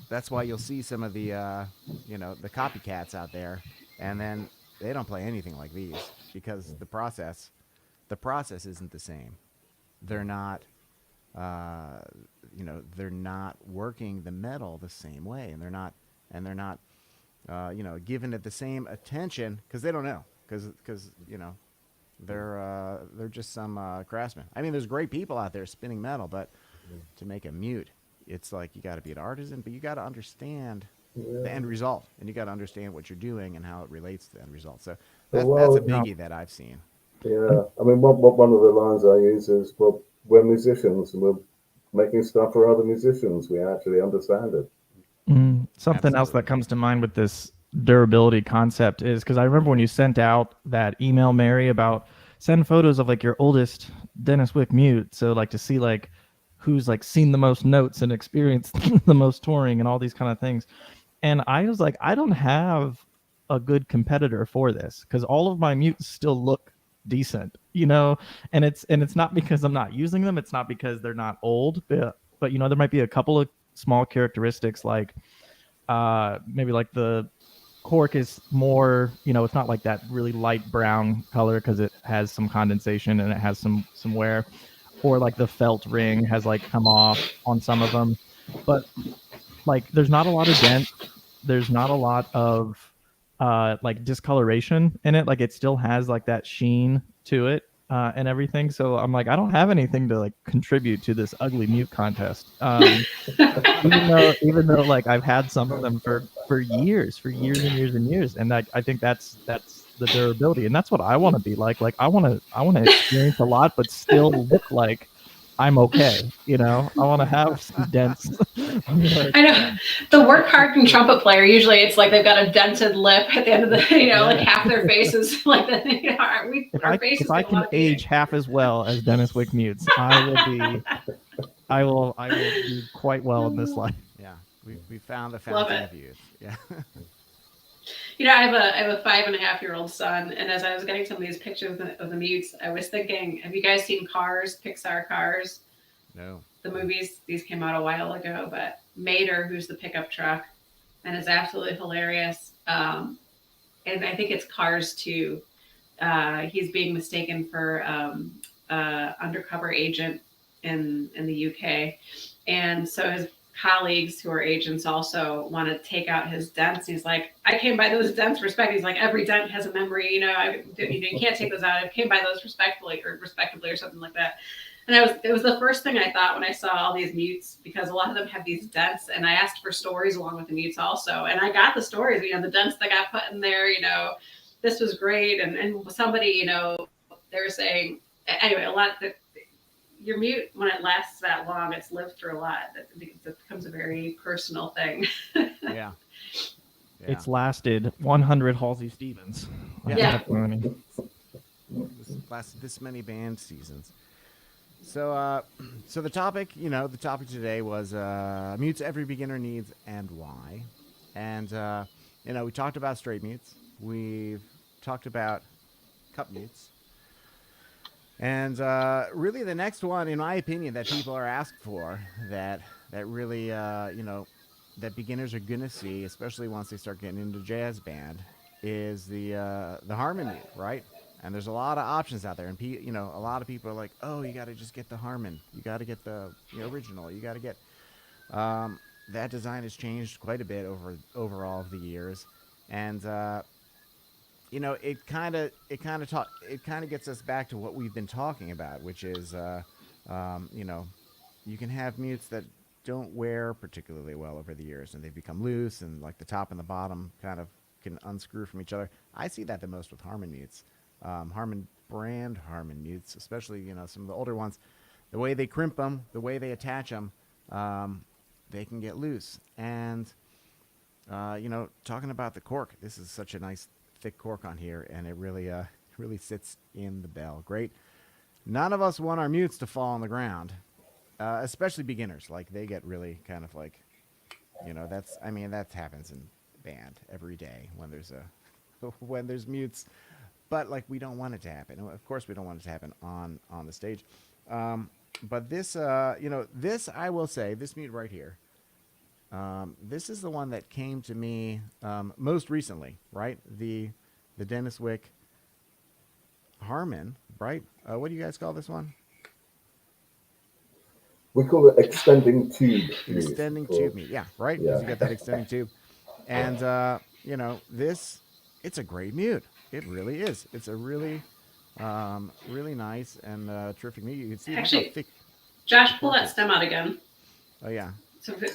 that's why you'll see some of the the copycats out there, and then they don't play anything like these, because the process isn't the same. They're not. They're not working the metal the same way, and they're not giving it the same attention, because they don't know, because they're just some craftsmen. I mean, there's great people out there spinning metal, but to make a mute, it's like you got to be an artisan, but you got to understand the end result, and you got to understand what you're doing and how it relates to the end result. So that's a biggie that I've seen. Yeah, I mean, one of the lines I use is, well, we're musicians and we're making stuff for other musicians. We actually understand it. Something else that comes to mind with this durability concept is, because I remember when you sent out that email, Mary, about send photos of like your oldest Denis Wick mute. So like to see like who's like seen the most notes and experienced the most touring and all these kind of things. And I was like, I don't have a good competitor for this, because all of my mutes still look decent, and it's not because I'm not using them. It's not because they're not old, but there might be a couple of small characteristics, like maybe like the cork is more, it's not like that really light brown color because it has some condensation and it has some wear, or like the felt ring has like come off on some of them. But like there's not a lot of dent, there's not a lot of like discoloration in it. Like it still has like that sheen to it and everything. So I'm like, I don't have anything to like contribute to this ugly mute contest. Even though like I've had some of them for years and years, and I think that's the durability, and that's what I want to be like. Like I want to experience a lot, but still look like I'm okay. I want to have some dents. I know the work hardened trumpet player, usually it's like they've got a dented lip at the end of the, like half their faces like that. If I can age half as well as Denis Wick mutes, I will do quite well in this life. Yeah, we found the fountain of youth. Yeah. I have a 5.5-year-old son, and as I was getting some of these pictures of the mutes, I was thinking, have you guys seen Cars, Pixar Cars? No. The movies, these came out a while ago, but Mater, who's the pickup truck, and it's absolutely hilarious. And I think it's Cars 2. He's being mistaken for undercover agent in the UK, and so his colleagues who are agents also want to take out his dents. He's like, I came by those dents respect. He's like, every dent has a memory. You can't take those out. I came by those respectably or something like that. And it was the first thing I thought when I saw all these mutes, because a lot of them have these dents, and I asked for stories along with the mutes also. And I got the stories, the dents that got put in there, this was great. And somebody, they were saying, anyway, a lot that your mute, when it lasts that long, it's lived through a lot. It becomes a very personal thing. Yeah. It's lasted 100 Halsey Stevens. Yeah. This lasted this many band seasons. So, so the topic today was mutes every beginner needs and why. And we talked about straight mutes. We've talked about cup mutes. And really, the next one, in my opinion, that people are asked for, that really, that beginners are gonna see, especially once they start getting into jazz band, is the harmony, right? And there's a lot of options out there, and a lot of people are like, oh, you got to just get the Harmon, you got to get the original, you got to get. That design has changed quite a bit over all of the years, and it kind of gets us back to what we've been talking about, which is you can have mutes that don't wear particularly well over the years, and they become loose, and like the top and the bottom kind of can unscrew from each other. I see that the most with Harmon mutes, Harmon mutes, especially some of the older ones. The way they crimp them, the way they attach them, they can get loose. And talking about the cork, this is such a nice thick cork on here, and it really sits in the bell. Great. None of us want our mutes to fall on the ground. Especially beginners, like they get really kind of like, that happens in band every day when there's mutes, but like we don't want it to happen. Of course, we don't want it to happen on the stage. But this, this I will say, this mute right here, this is the one that came to me most recently, right? The Denis Wick Harmon, right? What do you guys call this one? We call it extending tube. Extending tube mute, yeah, right? Yeah. You get that extending tube. And, it's a great mute. It really is. It's a really, really nice and terrific mute. You can see Actually, how thick. Josh, pull that stem out again. Oh, yeah.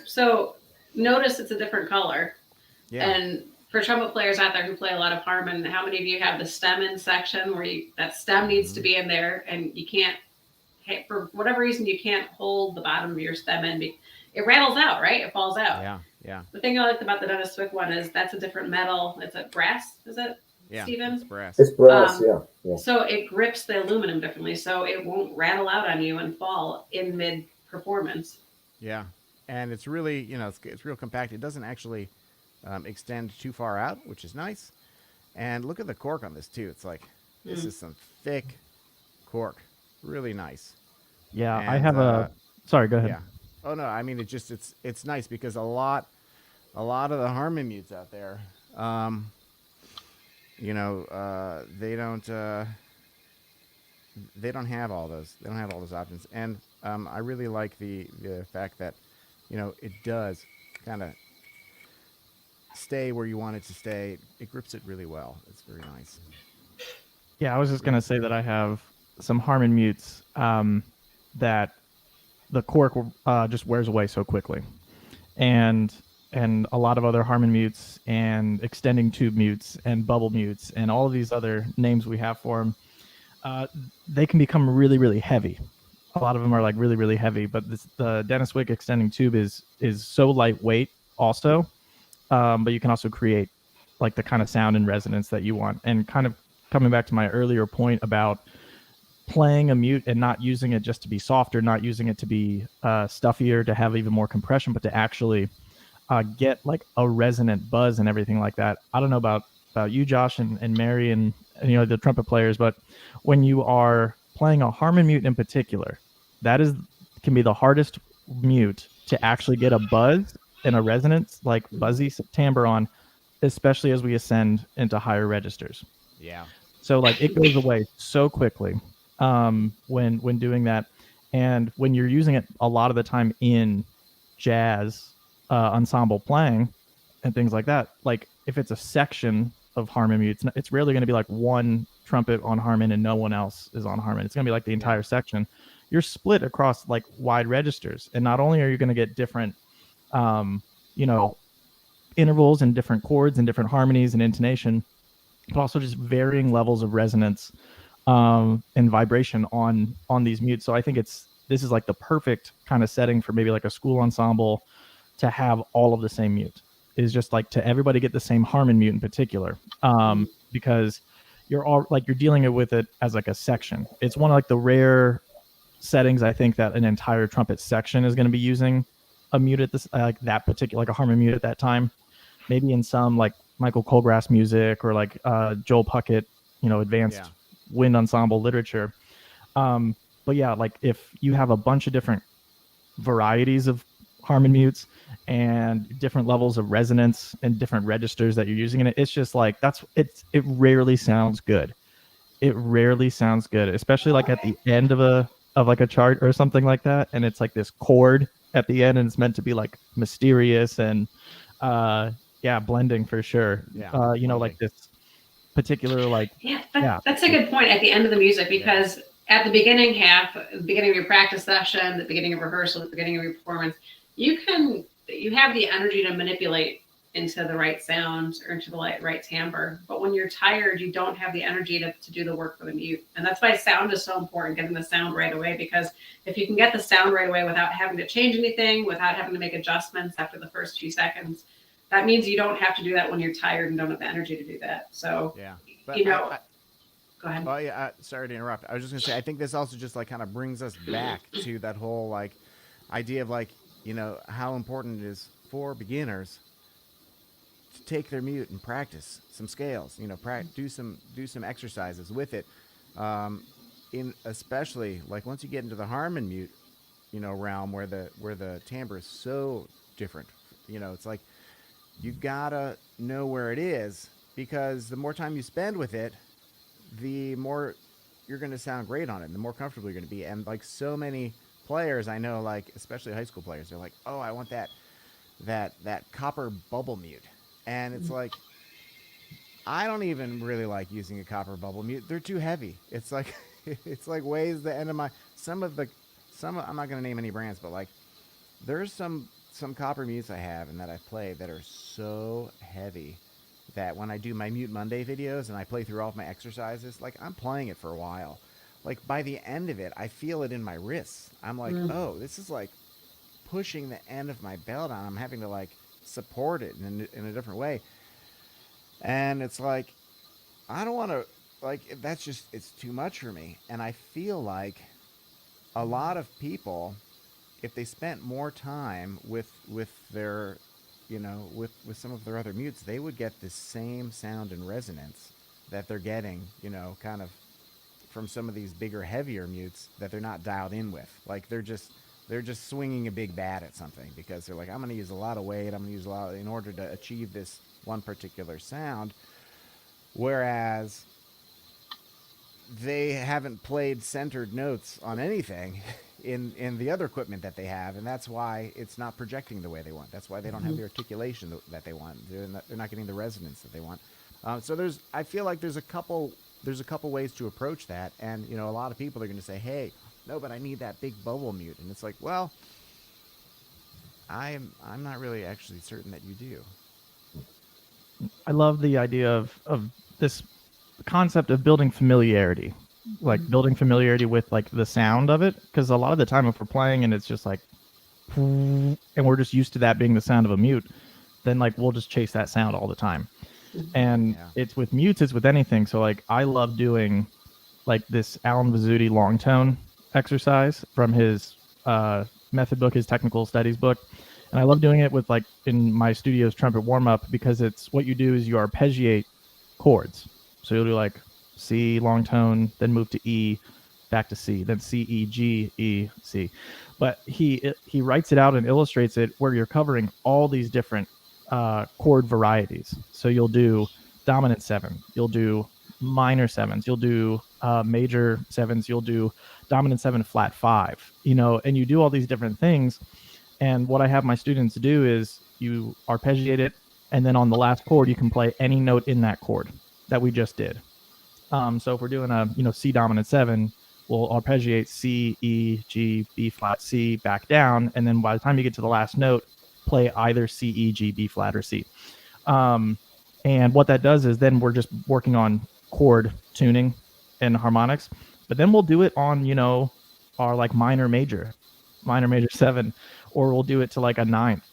So notice it's a different color. Yeah. And for trumpet players out there who play a lot of Harmon, how many of you have the stem in section where that stem needs to be in there, and you can't, for whatever reason, you can't hold the bottom of your stem in. It rattles out, right? It falls out. Yeah. The thing I liked about the Denis Wick one is that's a different metal. It's a brass, is it, Yeah. Steven? It's brass. It's brass, yeah. So it grips the aluminum differently, so it won't rattle out on you and fall in mid-performance. Yeah. And it's really, it's real compact. It doesn't actually extend too far out, which is nice. And look at the cork on this, too. It's like, this is some thick cork. Really nice. Yeah, And, I have sorry, go ahead. Yeah. Oh no, I mean it's nice because a lot of the Harmon mutes out there, they don't have all those options, and I really like the fact that it does kind of stay where you want it to stay. It grips it really well. It's very nice. Yeah, I was just gonna say that I have some Harmon mutes that the cork just wears away so quickly, and a lot of other Harmon mutes and extending tube mutes and bubble mutes and all of these other names we have for them, they can become really, really heavy. A lot of them are like really, really heavy, but the Denis Wick extending tube is so lightweight also, but you can also create like the kind of sound and resonance that you want. And kind of coming back to my earlier point about playing a mute and not using it just to be softer, not using it to be stuffier, to have even more compression, but to actually get like a resonant buzz and everything like that. I don't know about you, Josh, and Mary, and the trumpet players, but when you are playing a Harmon mute in particular, can be the hardest mute to actually get a buzz and a resonance, like buzzy timbre on, especially as we ascend into higher registers. Yeah. So like it goes away so quickly when doing that, and when you're using it a lot of the time in jazz ensemble playing and things like that, like if it's a section of Harmon mute, it's rarely going to be like one trumpet on Harmon and no one else is on Harmon. It's going to be like the entire section. you're split across like wide registers. And not only are you going to get different, you know, intervals and different chords and different harmonies and intonation, but also just varying levels of resonance and vibration on these mutes. So I think this is like the perfect kind of setting for maybe like a school ensemble to have all of the same mute, is just like to everybody get the same harmon mute in particular, because you're all like you're dealing with it as like a section. It's one of like the rare settings I think that an entire trumpet section is going to be using a mute at this like that particular like a harmon mute at that time. Maybe in some like Michael Colgrass music or like Joel Puckett, you know, advanced wind ensemble literature. But yeah, like if you have a bunch of different varieties of harmon mutes and different levels of resonance and different registers that you're using in it, it's just like it rarely sounds good. It rarely sounds good, especially like at the end of like a chart or something like that, and it's like this chord at the end and it's meant to be like mysterious and blending for sure. You know, like this particular like that's a good point at the end of the music, because at the beginning half, the beginning of your practice session, the beginning of rehearsal, the beginning of your performance, you have the energy to manipulate into the right sound or into the right timbre. But when you're tired, you don't have the energy to do the work for the mute. And that's why sound is so important, getting the sound right away, because if you can get the sound right away without having to change anything, without having to make adjustments after the first few seconds, that means you don't have to do that when you're tired and don't have the energy to do that. So, but you know, go ahead. Oh yeah, sorry to interrupt. I was just gonna say, I think this also just like kind of brings us back to that whole like idea of like, you know, how important it is for beginners to take their mute and practice some scales. You know, do some exercises with it. In especially like once you get into the harmon mute, you know, realm where the timbre is so different. You know, it's like you gotta know where it is, because the more time you spend with it, the more you're going to sound great on it, and the more comfortable you're going to be. And like so many players I know, like especially high school players, they're like, oh, I want that copper bubble mute. And it's like, I don't even really like using a copper bubble mute. They're too heavy. It's like it's like weighs the end of my some I'm not going to name any brands, but like there's some copper mutes I have and that I've played that are so heavy that when I do my Mute Monday videos and I play through all of my exercises, like I'm playing it for a while. Like by the end of it, I feel it in my wrists. I'm like, oh, this is like pushing the end of my belt on. I'm having to like support it in a different way. And it's like, I don't want to, like, that's just, it's too much for me. And I feel like a lot of people, if they spent more time with their, you know, with some of their other mutes, they would get the same sound and resonance that they're getting, you know, kind of from some of these bigger, heavier mutes that they're not dialed in with. Like they're just swinging a big bat at something because they're like, I'm going to use a lot of weight. I'm going to use a lot in order to achieve this one particular sound. Whereas they haven't played centered notes on anything in the other equipment that they have, and that's why it's not projecting the way they want. That's why they don't have the articulation that they want. They're not getting the resonance that they want. So I feel like there's a couple ways to approach that, and you know, a lot of people are going to say, "Hey, no, but I need that big bubble mute," and it's like, well, I'm not really actually certain that you do. I love the idea of this concept of building familiarity, like building familiarity with like the sound of it, because a lot of the time if we're playing and it's just like and we're just used to that being the sound of a mute, then like we'll just chase that sound all the time. And it's with mutes, it's with anything. So like I love doing like this Alan Vizzuti long tone exercise from his method book, his technical studies book. And I love doing it with like in my studio's trumpet warm up, because it's what you do is you arpeggiate chords. So you'll do like C long tone, then move to E, back to C, then C, E, G, E, C. But he writes it out and illustrates it where you're covering all these different chord varieties. So you'll do dominant 7, you'll do minor 7s, you'll do major 7s, you'll do dominant 7 flat 5, you know, and you do all these different things. And what I have my students do is you arpeggiate it, and then on the last chord you can play any note in that chord that we just did. So if we're doing a C dominant 7, will arpeggiate C, E, G, B flat, C back down, and then by the time you get to the last note, play either C, E, G, B flat, or C. And what that does is then we're just working on chord tuning and harmonics, but then we'll do it on, our like minor major 7, or we'll do it to like a ninth.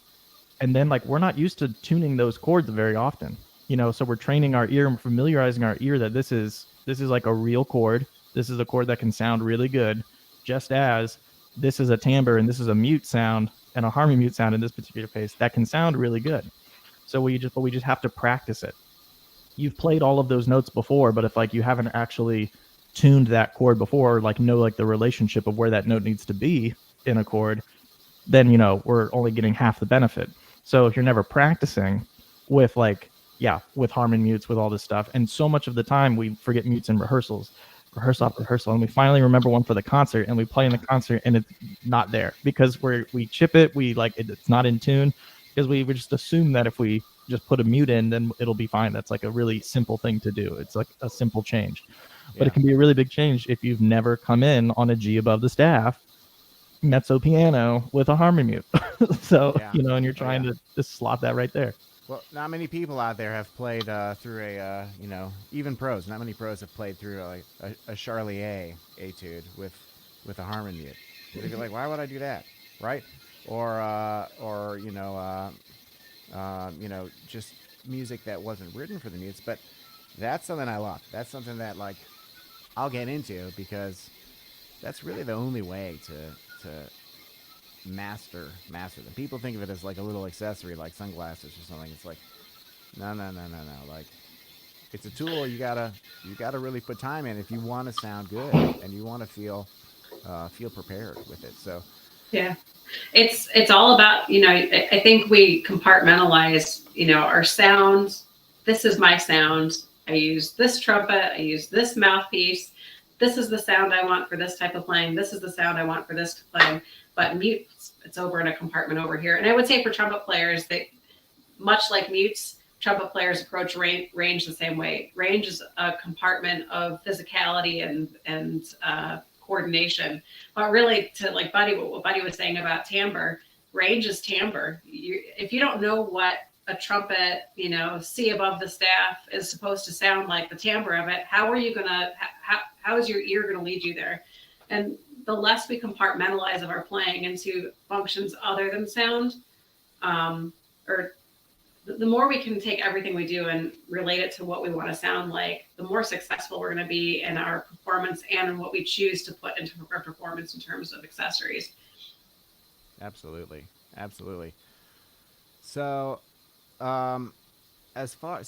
And then like we're not used to tuning those chords very often, so we're training our ear and familiarizing our ear that this is like a real chord. This is a chord that can sound really good, just as this is a timbre and this is a mute sound and a harmony mute sound in this particular case that can sound really good. So we just have to practice it. You've played all of those notes before, but if like you haven't actually tuned that chord before, like know like the relationship of where that note needs to be in a chord, then we're only getting half the benefit. So if you're never practicing with with harmony mutes, with all this stuff, and so much of the time we forget mutes in rehearsals, rehearse off rehearsal, and we finally remember one for the concert, and we play in the concert, and it's not there because we chip it, it's not in tune, because we just assume that if we just put a mute in, then it'll be fine. That's like a really simple thing to do. It's like a simple change, but it can be a really big change if you've never come in on a G above the staff mezzo piano with a harmony mute. So, and you're trying to just slot that right there. Well, not many people out there have played through a, even pros. Not many pros have played through a Charlier etude with a harmony mute. They'd be like, why would I do that, right? Or just music that wasn't written for the mutes. But that's something I love. That's something that like I'll get into because that's really the only way to master them. People think of it as like a little accessory, like sunglasses or something. It's like, no. Like, it's a tool. You gotta really put time in if you want to sound good and you want to feel prepared with it. So, yeah, it's all about I think we compartmentalize our sound. This is my sound. I use this trumpet. I use this mouthpiece. This is the sound I want for this type of playing. This is the sound I want for this playing. But mutes, it's over in a compartment over here. And I would say for trumpet players, that much like mutes, trumpet players approach range the same way. Range is a compartment of physicality and coordination. But really, to like what Buddy was saying about timbre, range is timbre. If you don't know what a trumpet, C above the staff is supposed to sound like, the timbre of it, how is your ear going to lead you there? And the less we compartmentalize of our playing into functions other than sound, or the more we can take everything we do and relate it to what we want to sound like, the more successful we're going to be in our performance and in what we choose to put into our performance in terms of accessories. Absolutely. So, as far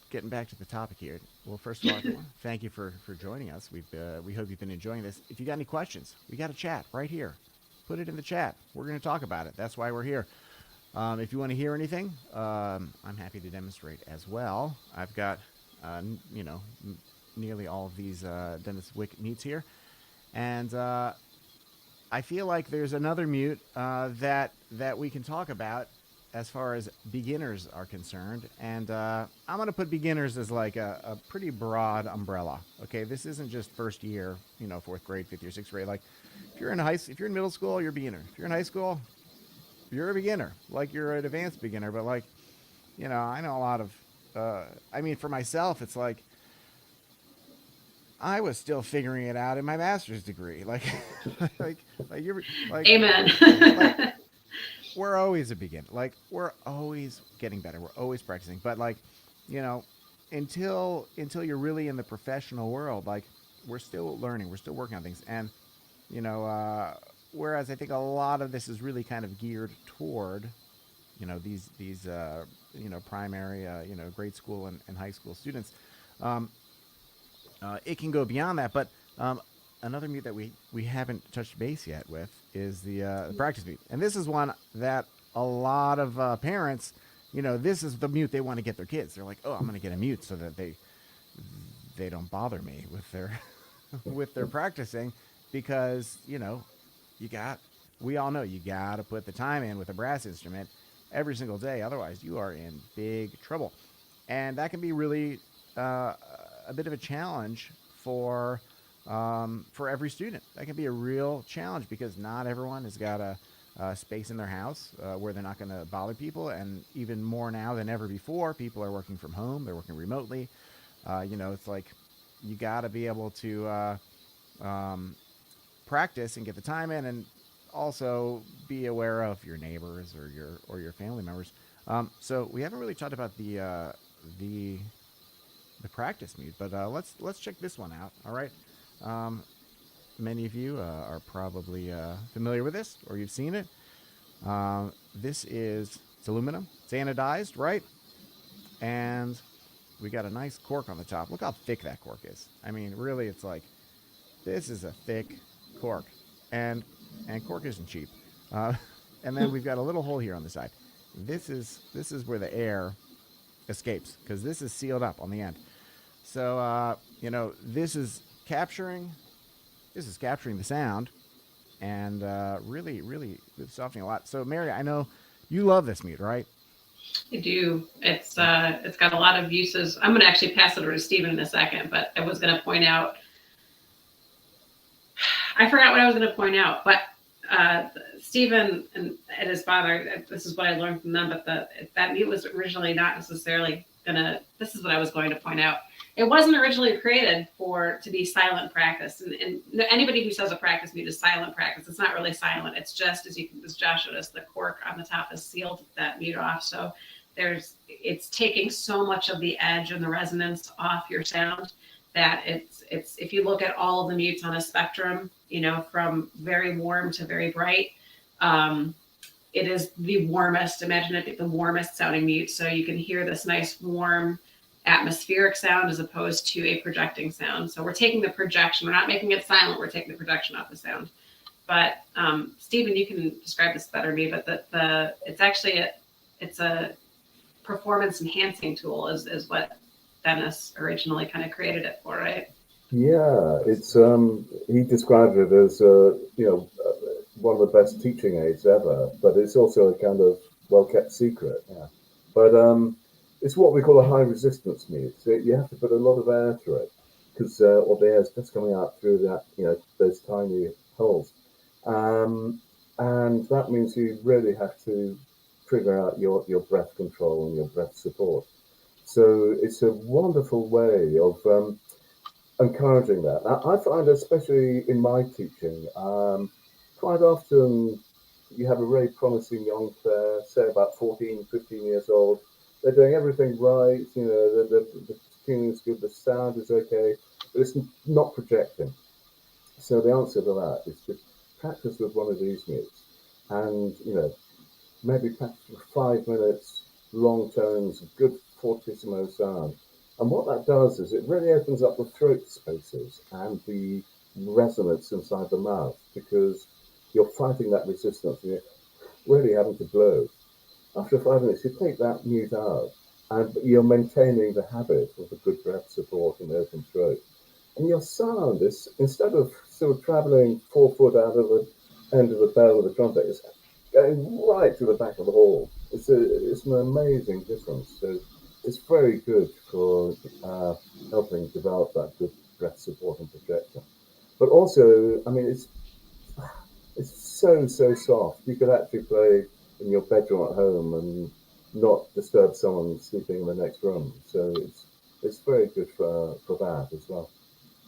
getting back to the topic here. Well, first of all, thank you for joining us. We hope you've been enjoying this. If you got any questions, we got a chat right here. Put it in the chat. We're going to talk about it. That's why we're here. If you want to hear anything, I'm happy to demonstrate as well. I've got, nearly all of these Denis Wick mutes here, and I feel like there's another mute that we can talk about as far as beginners are concerned. And I'm going to put beginners as like a pretty broad umbrella. Okay, this isn't just first year, 4th grade, 5th year, 6th grade. Like if you're in middle school, you're a beginner. If you're in high school, you're a beginner. Like you're an advanced beginner. But like, I know a lot of, for myself, it's like, I was still figuring it out in my master's degree. Like you're like, amen. Like, we're always a beginner. Like we're always getting better. We're always practicing. But like, until you're really in the professional world, like we're still learning. We're still working on things. And whereas I think a lot of this is really kind of geared toward, these primary, grade school and high school students. It can go beyond that, but another mute that we haven't touched base yet with is the practice mute. And this is one that a lot of parents, this is the mute they want to get their kids. They're like, oh, I'm going to get a mute so that they don't bother me with their with their practicing, because we all know you got to put the time in with a brass instrument every single day, otherwise you are in big trouble. And that can be really a bit of a challenge for every student. That can be a real challenge because not everyone has got a space in their house where they're not going to bother people, and even more now than ever before, people are working from home. They're working remotely. It's like you got to be able to practice and get the time in, and also be aware of your neighbors or your family members. So we haven't really talked about the practice mute, but let's check this one out. All right. Many of you are probably familiar with this, or you've seen it. It's aluminum. It's anodized, right? And we got a nice cork on the top. Look how thick that cork is. I mean, really, it's like, this is a thick cork, and cork isn't cheap. And then we've got a little hole here on the side. This is where the air escapes, because this is sealed up on the end. So this is capturing the sound, and really softening a lot. So Mary, I know you love this mute, right? I do. It's got a lot of uses. I'm going to actually pass it over to Stephen in a second, but I was going to point out, I forgot what I was going to point out, but Stephen and his father, this is what I learned from them, but that mute was originally not necessarily this is what I was going to point out. It wasn't originally created to be silent practice. And anybody who says a practice mute is silent practice, it's not really silent. It's just, as Josh showed us, the cork on the top is sealed that mute off. So it's taking so much of the edge and the resonance off your sound that it's if you look at all of the mutes on a spectrum, from very warm to very bright, it is the warmest. Imagine it the warmest sounding mute. So you can hear this nice warm atmospheric sound as opposed to a projecting sound. So we're taking the projection. We're not making it silent. We're taking the projection off the sound. But Stephen, you can describe this better than me. But it's actually it's a performance enhancing tool is what Dennis originally kind of created it for, right? Yeah, it's he described it as one of the best teaching aids ever, but it's also a kind of well-kept secret. Yeah, but it's what we call a high resistance mute. So you have to put a lot of air through it because or the air is just coming out through that those tiny holes, and that means you really have to figure out your breath control and your breath support. So it's a wonderful way of encouraging that. I find, especially in my teaching, quite often you have a very promising young player, say about 14, 15 years old. They're doing everything right, the tuning is good, the sound is okay, but it's not projecting. So the answer to that is to practice with one of these mutes and, maybe practice for 5 minutes, long tones, good fortissimo sound. And what that does is it really opens up the throat spaces and the resonance inside the mouth, because you're fighting that resistance and you're really having to blow. After 5 minutes, you take that mute out and you're maintaining the habit of a good breath support and open throat. And your sound is, instead of sort of traveling 4 foot out of the end of the bell of the trumpet, it's going right to the back of the hall. It's an amazing difference. So it's very good for helping develop that good breath support and projection. But also, I mean, it's so soft. You could actually play in your bedroom at home and not disturb someone sleeping in the next room. So it's very good for that as well.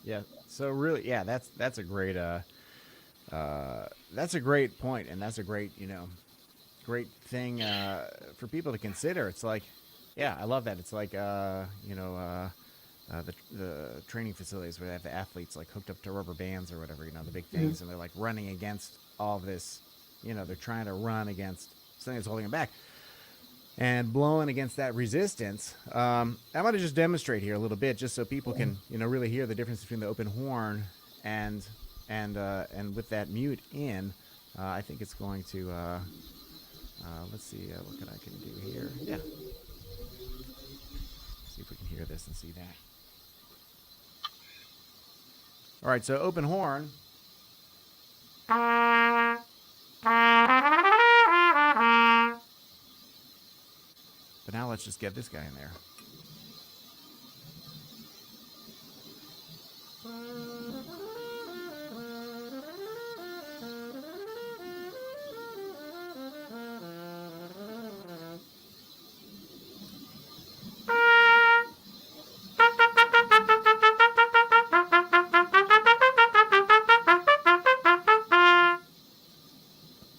Yeah. So really, yeah, that's a great point, and that's a great great thing for people to consider. It's like, yeah, I love that. It's like the training facilities where they have the athletes like hooked up to rubber bands or whatever, the big things, and they're like running against all of this. They're trying to run against something that's holding them back and blowing against that resistance. I'm going to just demonstrate here a little bit, just so people can really hear the difference between the open horn and with that mute in. I think it's going to. Let's see what I can do here. Yeah. See if we can hear this and see that. All right, so open horn. But now let's just get this guy in there.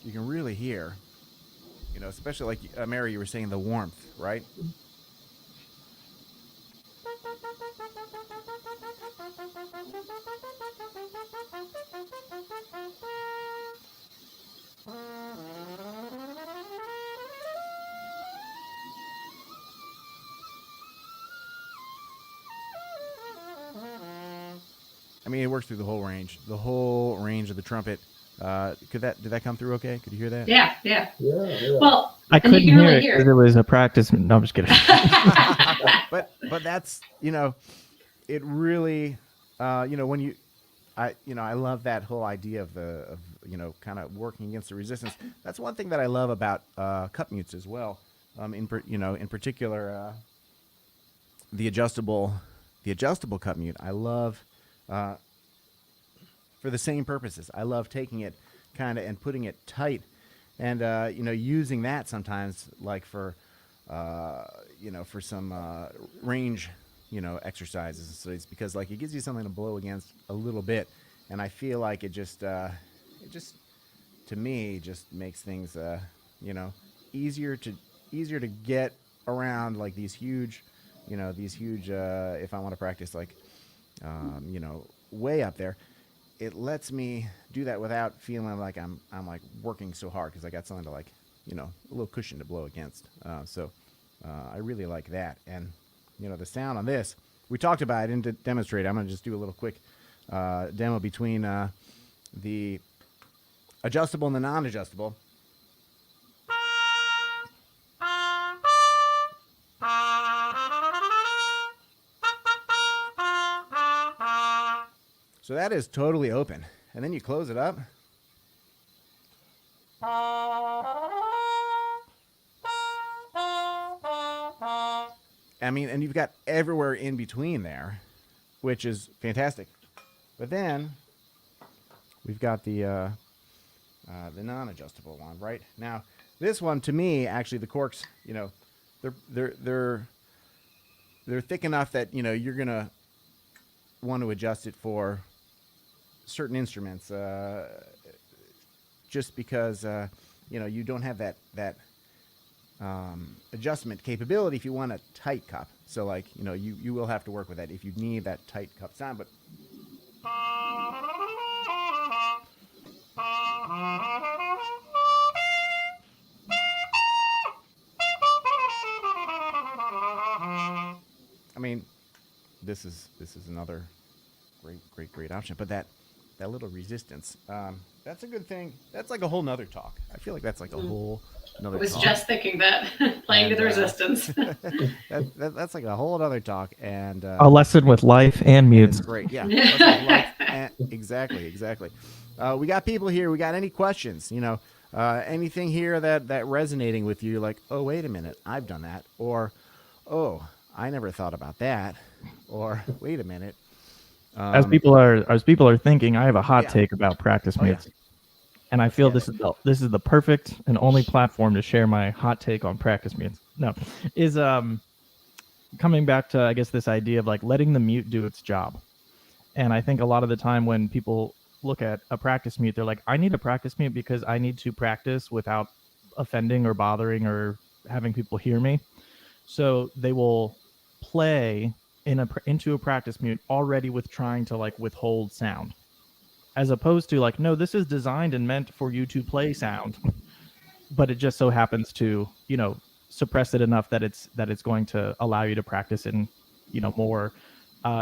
You can really hear, especially like Mary, you were saying the warmth, right? I mean, it works through the whole range of the trumpet. Did that come through okay? Could you hear that? Yeah. Yeah. Well, I and you couldn't can hear really it hear because it. it was a practice. No, I'm just kidding. but that's it really when I love that whole idea of kind of working against the resistance. That's one thing that I love about cup mutes as well. In particular the adjustable cup mute. I love for the same purposes. I love taking it kind of and putting it tight, and using that sometimes like for for some range exercises. So it's because like it gives you something to blow against a little bit, and I feel like it just to me just makes things easier to get around like these huge if I want to practice like way up there. It lets me do that without feeling like I'm like working so hard because I got something to like a little cushion to blow against. So I really like that. And the sound on this, we talked about. I didn't demonstrate. I'm gonna just do a little quick demo between the adjustable and the non-adjustable. So that is totally open. And then you close it up. I mean, and you've got everywhere in between there, which is fantastic. But then we've got the non-adjustable one, right? Now, this one to me, actually, the corks, they're thick enough that you're gonna want to adjust it for certain instruments, just because you don't have that adjustment capability if you want a tight cup. So like you will have to work with that if you need that tight cup sound. But I mean, this is another great option. But that little resistance, that's a good thing. That's like a whole nother talk. I feel like that's like a whole another I was talk. just thinking that playing to the resistance. That's like a whole other talk, and A lesson with life and mutes. it's great. Yeah, lesson with life. Exactly. We got people here. We got any questions? Anything here that resonating with you? Like, oh, wait a minute, I've done that, or oh, I never thought about that, or wait a minute. As people are thinking, I have a hot Yeah. take about practice Oh, yeah. mutes, and I feel Yeah. this is the perfect and only platform to share my hot take on practice mutes. No, is coming back to I guess this idea of like letting the mute do its job, and I think a lot of the time when people look at a practice mute, they're like, I need a practice mute because I need to practice without offending or bothering or having people hear me. So they will play into a practice mute already with trying to like withhold sound, as opposed to like, no, this is designed and meant for you to play sound, but it just so happens to suppress it enough that it's going to allow you to practice in more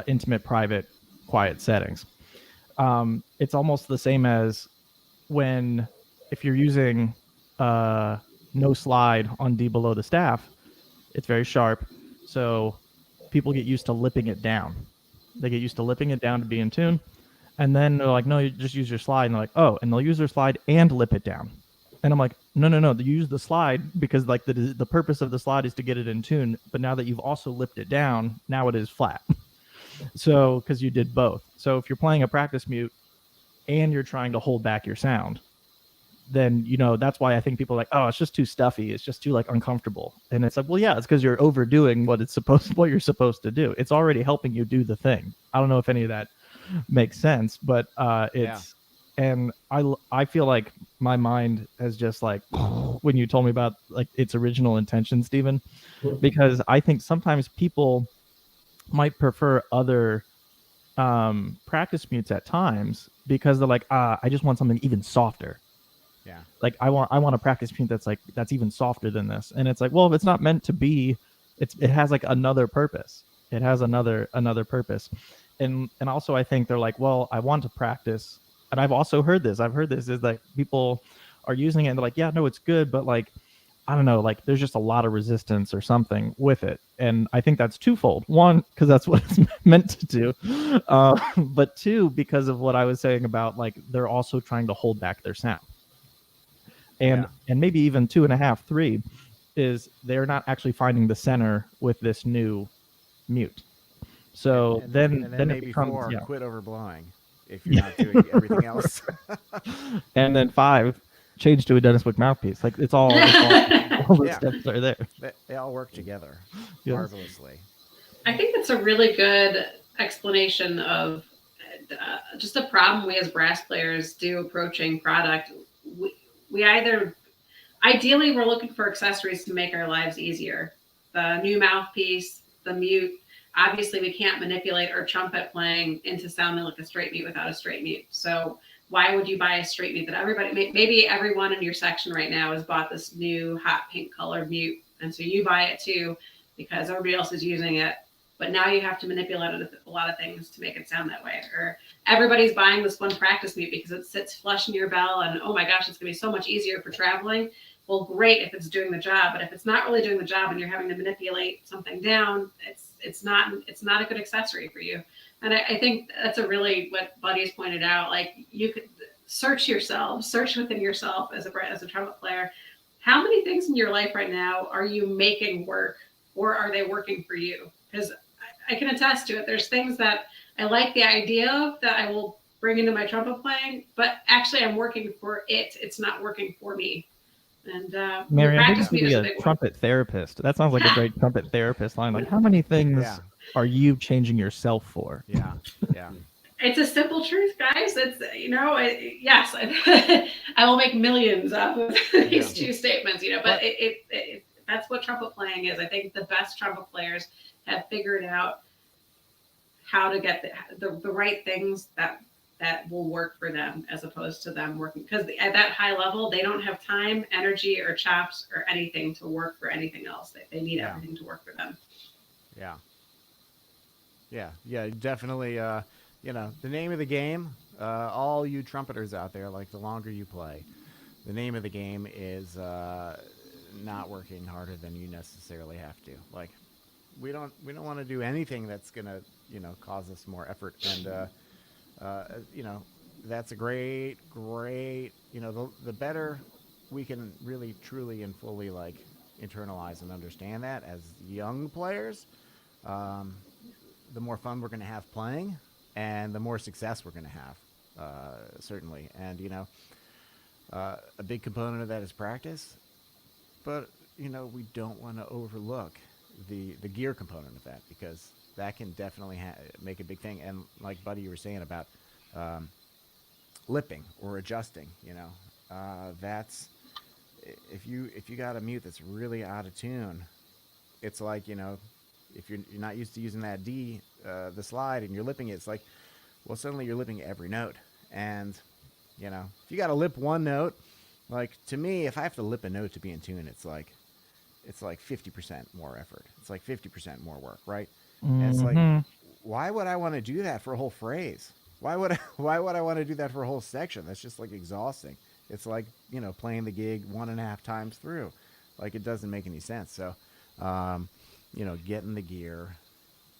intimate, private, quiet settings. It's almost the same as if you're using no slide on D below the staff, it's very sharp. So people get used to lipping it down. They get used to lipping it down to be in tune. And then they're like, no, you just use your slide. And they're like, oh, and they'll use their slide and lip it down. And I'm like, no, they use the slide because like the purpose of the slide is to get it in tune. But now that you've also lipped it down, now it is flat. So, because you did both. So if you're playing a practice mute and you're trying to hold back your sound, then that's why I think people are like, oh, it's just too stuffy, it's just too like uncomfortable. And it's like, well, yeah, it's because you're overdoing what you're supposed to do. It's already helping you do the thing. I don't know if any of that makes sense, but it's and I feel like my mind has just like when you told me about like its original intention, Stephen, because I think sometimes people might prefer other practice mutes at times because they're like, I just want something even softer. Yeah. Like I want a practice mute that's even softer than this. And it's like, well, if it's not meant to be, it has like another purpose. It has another purpose. And also I think they're like, well, I want to practice. And I've heard this is like people are using it and they're like, yeah, no, it's good, but like I don't know, like there's just a lot of resistance or something with it. And I think that's twofold. One, because that's what it's meant to do. But two, because of what I was saying about like they're also trying to hold back their sound. And maybe even 2.5, 3 is they're not actually finding the center with this new mute. So then maybe it becomes 4, quit overblowing if you're not doing everything else. And then 5, change to a Denis Wick mouthpiece. Like it's all the steps are there. They all work together marvelously. I think that's a really good explanation of just a problem we as brass players do approaching product. We either, ideally, we're looking for accessories to make our lives easier. The new mouthpiece, the mute. Obviously, we can't manipulate our trumpet playing into sounding like a straight mute without a straight mute. So why would you buy a straight mute that maybe everyone in your section right now has bought this new hot pink colored mute. And so you buy it too because everybody else is using it. But now you have to manipulate a lot of things to make it sound that way. Or everybody's buying this one practice mute because it sits flush in your bell and, oh my gosh, it's going to be so much easier for traveling. Well, great if it's doing the job. But if it's not really doing the job and you're having to manipulate something down, it's not a good accessory for you. And I think that's what Buddy's pointed out. Like you could search within yourself as a trumpet player. How many things in your life right now are you making work, or are they working for you? Because I can attest to it. There's things that I like the idea of that I will bring into my trumpet playing, but actually I'm working for it. It's not working for me. And Mary, I think you be a trumpet therapist. That sounds like a great trumpet therapist line. Like, how many things are you changing yourself for? Yeah. It's a simple truth, guys. It's yes, I will make millions off of these two statements. But it that's what trumpet playing is. I think the best trumpet players have figured out how to get the right things that will work for them, as opposed to them working, because at that high level they don't have time, energy, or chops or anything to work for anything else. They need everything to work for them. Yeah, definitely. The name of the game, all you trumpeters out there, like the longer you play, the name of the game is not working harder than you necessarily have to. Like we don't want to do anything that's gonna cause us more effort. And that's a great the better we can really truly and fully like internalize and understand that as young players, the more fun we're going to have playing and the more success we're going to have, certainly. And a big component of that is practice, but we don't want to overlook the gear component of that, because that can definitely make a big thing. And like Buddy, you were saying about lipping or adjusting, that's if you got a mute that's really out of tune, it's like if you're not used to using that D, the slide, and you're lipping it, it's like, well, suddenly you're lipping every note. And if you got to lip one note, like to me, if I have to lip a note to be in tune, it's like 50% more effort. It's like 50% more work, right? Mm-hmm. And it's like, why would I want to do that for a whole phrase? Why would I want to do that for a whole section? That's just like exhausting. It's like playing the gig 1.5 times through. Like it doesn't make any sense. So getting the gear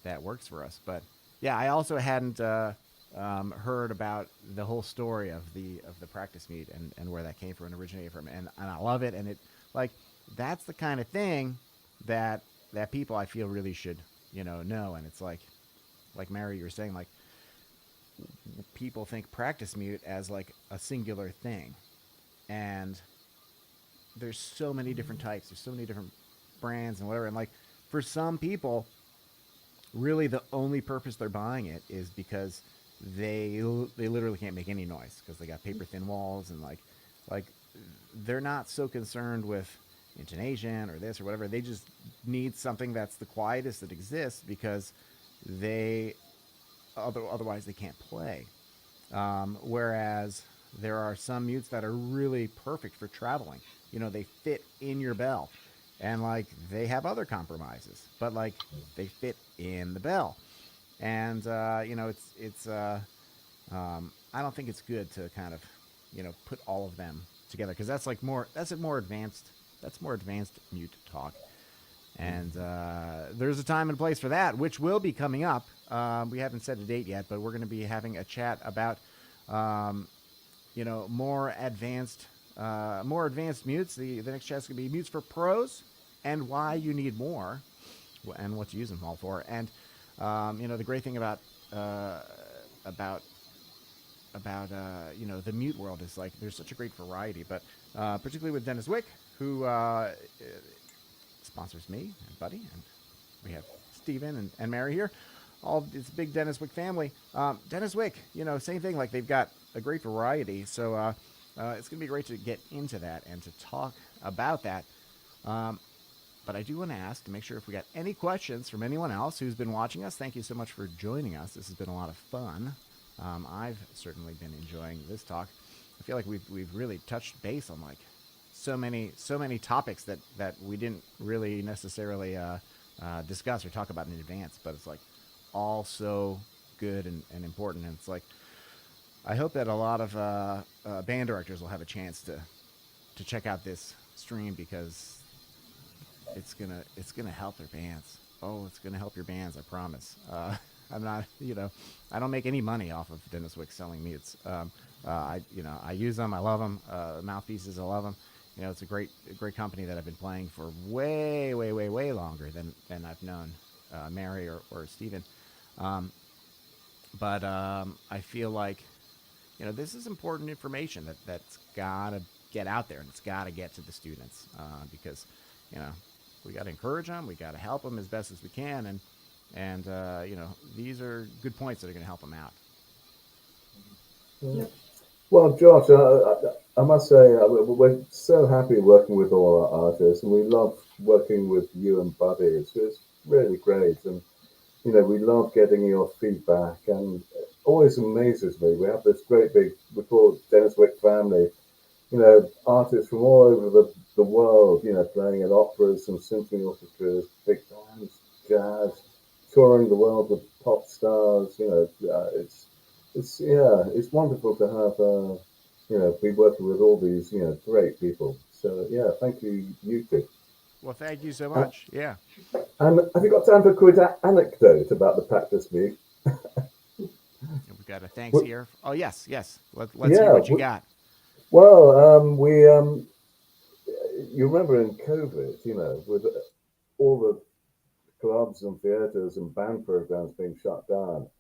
that works for us. But yeah, I also hadn't heard about the whole story of the practice meet and where that came from and originated from, and I love it. And it like that's the kind of thing that people I feel really should know. And it's like, like Mary, you were saying, like people think practice mute as like a singular thing, and there's so many different types. There's so many different brands and whatever. And like for some people, really the only purpose they're buying it is because they literally can't make any noise because they got paper thin walls, and like they're not so concerned with intonation or this or whatever. They just need something that's the quietest that exists because they otherwise they can't play. Whereas there are some mutes that are really perfect for traveling. You know, they fit in your bell, and like they have other compromises, but like they fit in the bell. And you know, I don't think it's good to kind of, you know, put all of them together because that's a more advanced mute talk. And there's a time and place for that, which will be coming up. We haven't set a date yet, but we're going to be having a chat about, you know, more advanced mutes. The next chat's going to be mutes for pros and why you need more, and what to use them all for. And you know, the great thing about you know, the mute world is like there's such a great variety, but particularly with Denis Wick, who sponsors me and Buddy, and we have Steven and Mary here. It's a big Denis Wick family. Denis Wick, you know, same thing. Like they've got a great variety, so it's gonna be great to get into that and to talk about that. But I do want to ask to make sure if we got any questions from anyone else who's been watching us. Thank you so much for joining us. This has been a lot of fun. I've certainly been enjoying this talk. I feel like we've really touched base on like so many topics that we didn't really necessarily discuss or talk about in advance, but it's like all so good and important. And it's like I hope that a lot of band directors will have a chance to check out this stream because it's gonna help their bands. Oh, it's gonna help your bands, I promise. I'm not, you know, I don't make any money off of Denis Wick selling mutes. I use them, I love them. Mouthpieces, I love them. You know, it's a great company that I've been playing for way longer than I've known Mary or Steven. But I feel like, you know, this is important information that's gotta get out there, and it's gotta get to the students because, you know, we gotta encourage them, we gotta help them as best as we can, and you know, these are good points that are gonna help them out. Yeah. Well, Josh, I must say we're so happy working with all our artists, and we love working with you and Buddy. It's really great, and you know, we love getting your feedback, and it always amazes me. We have this great big, we call it Denis Wick family. You know, artists from all over the world. You know, playing in operas and symphony orchestras, big bands, jazz, touring the world with pop stars. You know, it's wonderful to have you know, be working with all these, you know, great people. So yeah, thank you, you two. Well, thank you so Uh, much. Yeah. and have you got time for a quick anecdote about the practice meet? We've got a thanks here. Oh yes. Let's hear Yeah. what you got. Well, you remember in COVID, you know, with all the clubs and theatres and band programs being shut down,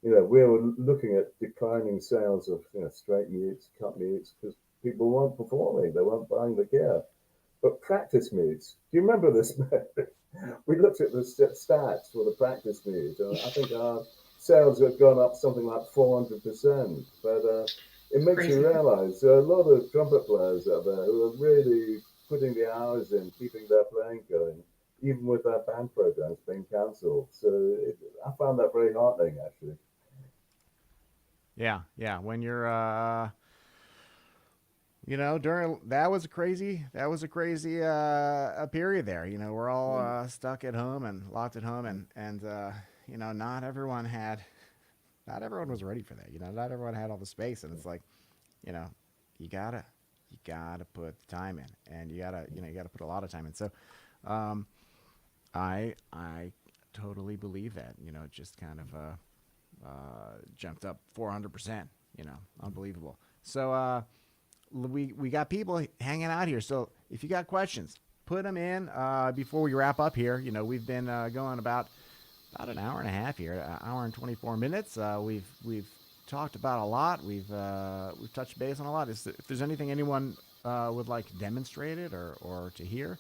you know, we were looking at declining sales of, you know, straight mutes, cut mutes, because people weren't performing, they weren't buying the gear. But practice mutes, do you remember this? We looked at the stats for the practice mute, and I think our sales have gone up something like 400%. But it makes you realize there are a lot of trumpet players out there who are really putting the hours in, keeping their playing going, even with their band programs being cancelled. So I found that very heartening, actually. Yeah. When you're you know, during that was a crazy a period there. You know, we're all stuck at home and locked at home, and you know, not everyone was ready for that. You know, not everyone had all the space, and it's like, you know, you gotta put the time in, and you gotta put a lot of time in. So, I totally believe that. You know, it just kind of jumped up 400%. You know, unbelievable. So we got people hanging out here. So if you got questions, put them in before we wrap up here. You know, we've been going about about an hour and a half here, an hour and 24 minutes. We've talked about a lot. We've touched base on a lot. If there's anything anyone would like demonstrated or to hear,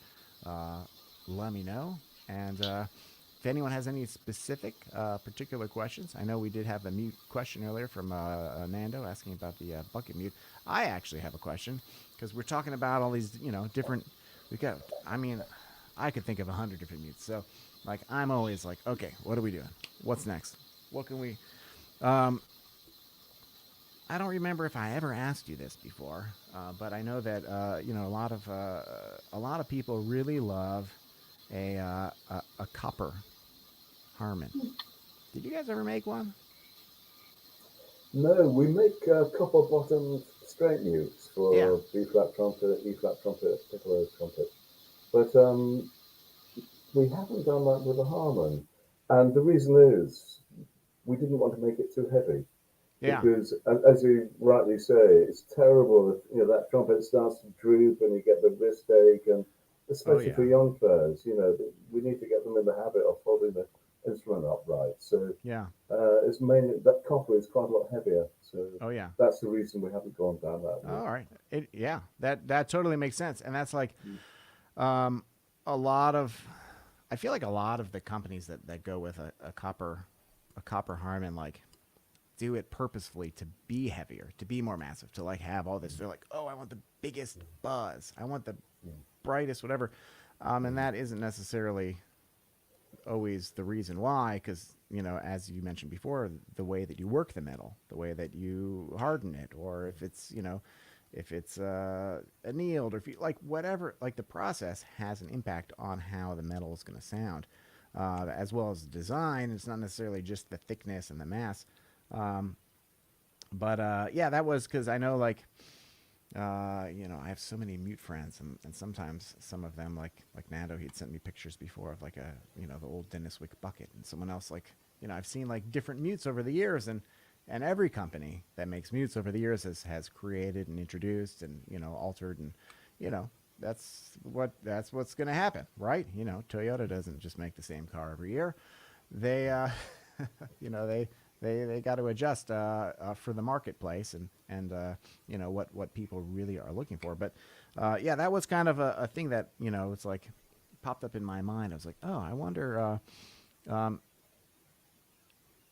let me know. And if anyone has any specific particular questions, I know we did have a mute question earlier from Nando asking about the bucket mute. I actually have a question because we're talking about all these, different. I could think of 100 different mutes. So, like, I'm always like, okay, what are we doing? What's next? What can we? I don't remember if I ever asked you this before, but I know that a lot of people really love a copper Harmon. Did you guys ever make one? No, we make copper bottom straight mutes for B flat trumpet, E flat trumpet, piccolo trumpet, but we haven't done that with the Harmon, and the reason is we didn't want to make it too heavy. Yeah. Because, as you rightly say, it's terrible if that trumpet starts to droop and you get the wrist ache, and especially for young players, we need to get them in the habit of holding the instrument upright. So it's mainly that copper is quite a lot heavier. So that's the reason we haven't gone down that route. All right. That totally makes sense, and that's like I feel like a lot of the companies that go with a copper Harmon do it purposefully to be heavier, to be more massive, to have all this. They're like, oh, I want the biggest buzz, I want the brightest whatever, and that isn't necessarily always the reason why, because as you mentioned before, the way that you work the metal, the way that you harden it, or if it's annealed, or if you whatever, the process has an impact on how the metal is going to sound, as well as the design. It's not necessarily just the thickness and the mass. That was because I know I have so many mute friends, and sometimes some of them like Nando, he'd sent me pictures before of the old Denis Wick bucket, and someone else I've seen different mutes over the years, and every company that makes mutes over the years has created and introduced and altered, and that's what's going to happen, right? Toyota doesn't just make the same car every year. They they got to adjust for the marketplace and what people really are looking for. But that was kind of a thing that it's popped up in my mind. I was like, oh, I wonder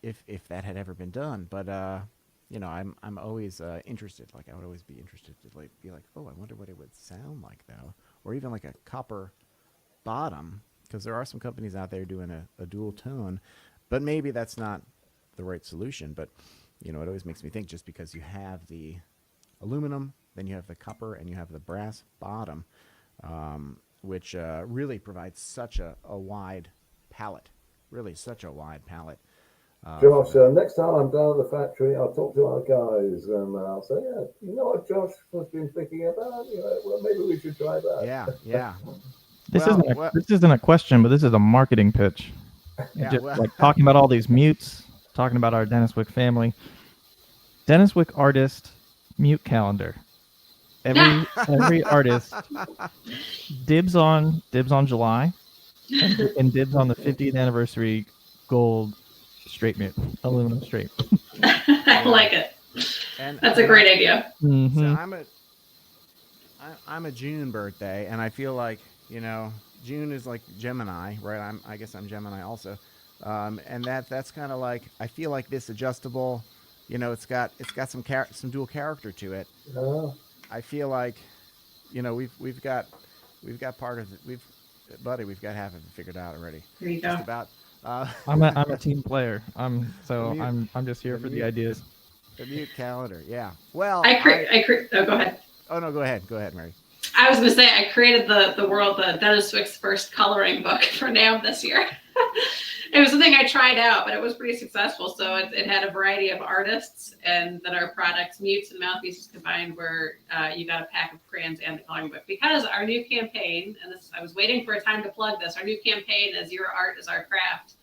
if that had ever been done. But I'm always interested. I would always be interested to be like, oh, I wonder what it would sound like though, or even a copper bottom, because there are some companies out there doing a dual tone, but maybe that's not the right solution. But it always makes me think, just because you have the aluminum, then you have the copper, and you have the brass bottom, which really provides such a wide palette, Josh, next time I'm down at the factory, I'll talk to our guys and I'll say, you know what Josh has been thinking about? Well, maybe we should try that. Yeah. This isn't a question, but this is a marketing pitch. Talking about all these mutes, talking about our Denis Wick family. Denis Wick artist mute calendar. Every artist dibs on July and dibs on the 50th anniversary gold straight mute, aluminum straight. I like it. And that's a great idea. Mm-hmm. So I'm a June birthday, and I feel like June is like Gemini, right? I guess I'm Gemini also, and that's kind of I feel like this adjustable, it's got some dual character to it. I feel like we've got part of it. We've got half of it figured out already. There you go. Just about. I'm a team player. I'm just here for the ideas. The mute calendar, yeah. Well, oh, go ahead. Oh no, go ahead, Mary. I was going to say, I created the Denis Wick's first coloring book for NAMM this year. It was something I tried out, but it was pretty successful. So it had a variety of artists, and then our products, mutes and mouthpieces combined, where you got a pack of crayons and the coloring book. Because our new campaign, and I was waiting for a time to plug this, our new campaign is Your Art is Our Craft.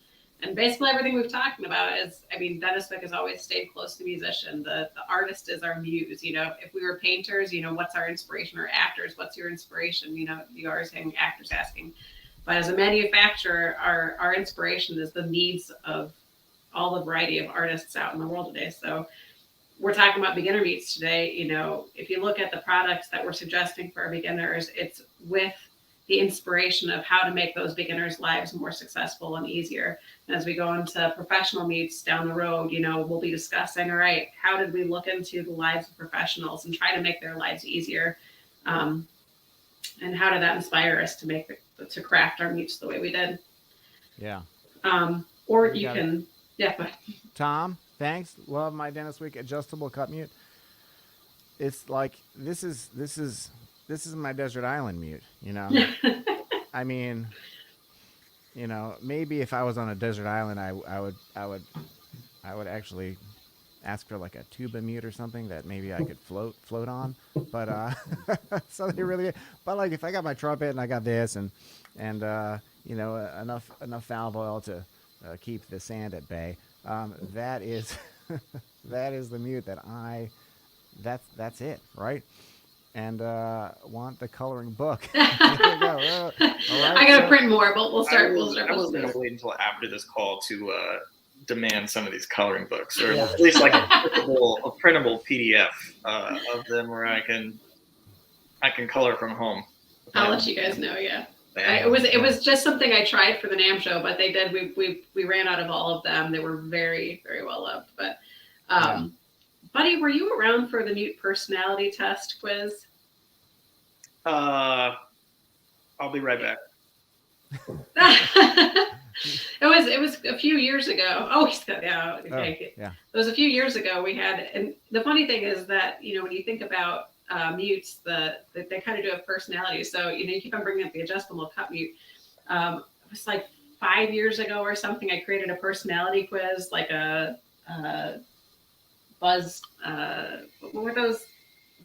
And basically everything we've talked about is, Denis Wick has always stayed close to musician. The artist is our muse. If we were painters, what's our inspiration? Or actors, what's your inspiration? You are saying actors asking. But as a manufacturer, our inspiration is the needs of all the variety of artists out in the world today. So we're talking about beginner meats today. You know, if you look at the products that we're suggesting for our beginners, it's with the inspiration of how to make those beginners' lives more successful and easier. And as we go into professional meets down the road, you know, we'll be discussing, all right, how did we look into the lives of professionals and try to make their lives easier? And how did that inspire us to craft our meats the way we did? Yeah. Or you can, yeah. But Tom, thanks. Love my Denis Wick adjustable cut mute. It's like this is my desert island mute. You know, I mean, you know, maybe if I was on a desert island, I would actually ask for like a tuba mute or something that maybe I could float on. But something really. But like if I got my trumpet and I got this and you know enough valve oil to keep the sand at bay. That is that is the mute that that's it, right? And want the coloring book. There you go. All right, I gotta print more, but we'll start. I was going to wait until after this call to demand some of these coloring books, or Yeah. at least like a printable PDF of them where I can color from home. I'll let you guys know. Yeah. Man. It was just something I tried for the NAMM show, but they did. We ran out of all of them. They were very, very well loved. But, Buddy, were you around for the mute personality test quiz? I'll be right back. It was a few years ago. Oh, he's got okay. Yeah. It was a few years ago. We had, and the funny thing is that you know when you think about mutes, they kind of do have personality. So you know you keep on bringing up the adjustable cut mute. It was like 5 years ago or something. I created a personality quiz, like a buzz. What were those?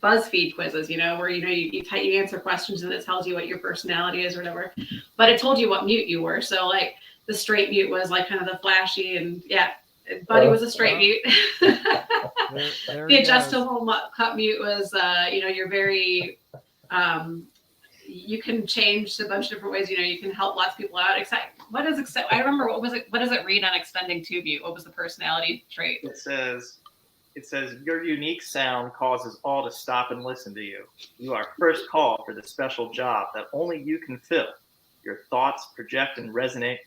BuzzFeed quizzes, you know, where you answer questions and it tells you what your personality is or whatever. But it told you what mute you were. So like the straight mute was like kind of the flashy, and Buddy was a straight mute. The adjustable cut mute was, you know, you're very, you can change a bunch of different ways. You know, you can help lots of people out. I remember what does it read on extending tube mute? What was the personality trait? It says your unique sound causes all to stop and listen to you. You are first call for the special job that only you can fill. Your thoughts project and resonate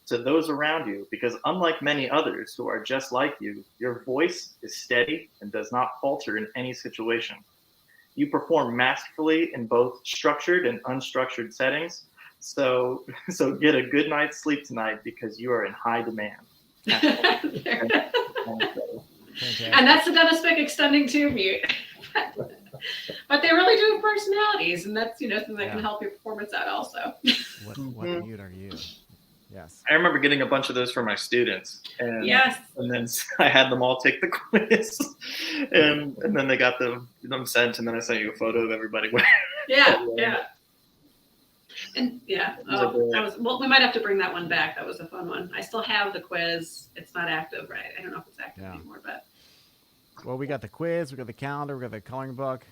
to those around you because unlike many others who are just like you, your voice is steady and does not falter in any situation. You perform masterfully in both structured and unstructured settings. So get a good night's sleep tonight because you are in high demand. And that's the Denis Wick extending tube mute. But they really do have personalities, and that's something that can help your performance out also. What mute are you? Yes. I remember getting a bunch of those for my students, and yes, and then I had them all take the quiz, and then they got them sent, and then I sent you a photo of everybody. Yeah. And we might have to bring that one back. That was a fun one. I still have the quiz. It's not active, right? I don't know if it's active anymore, but. Well, we got the quiz, we got the calendar, we got the coloring book,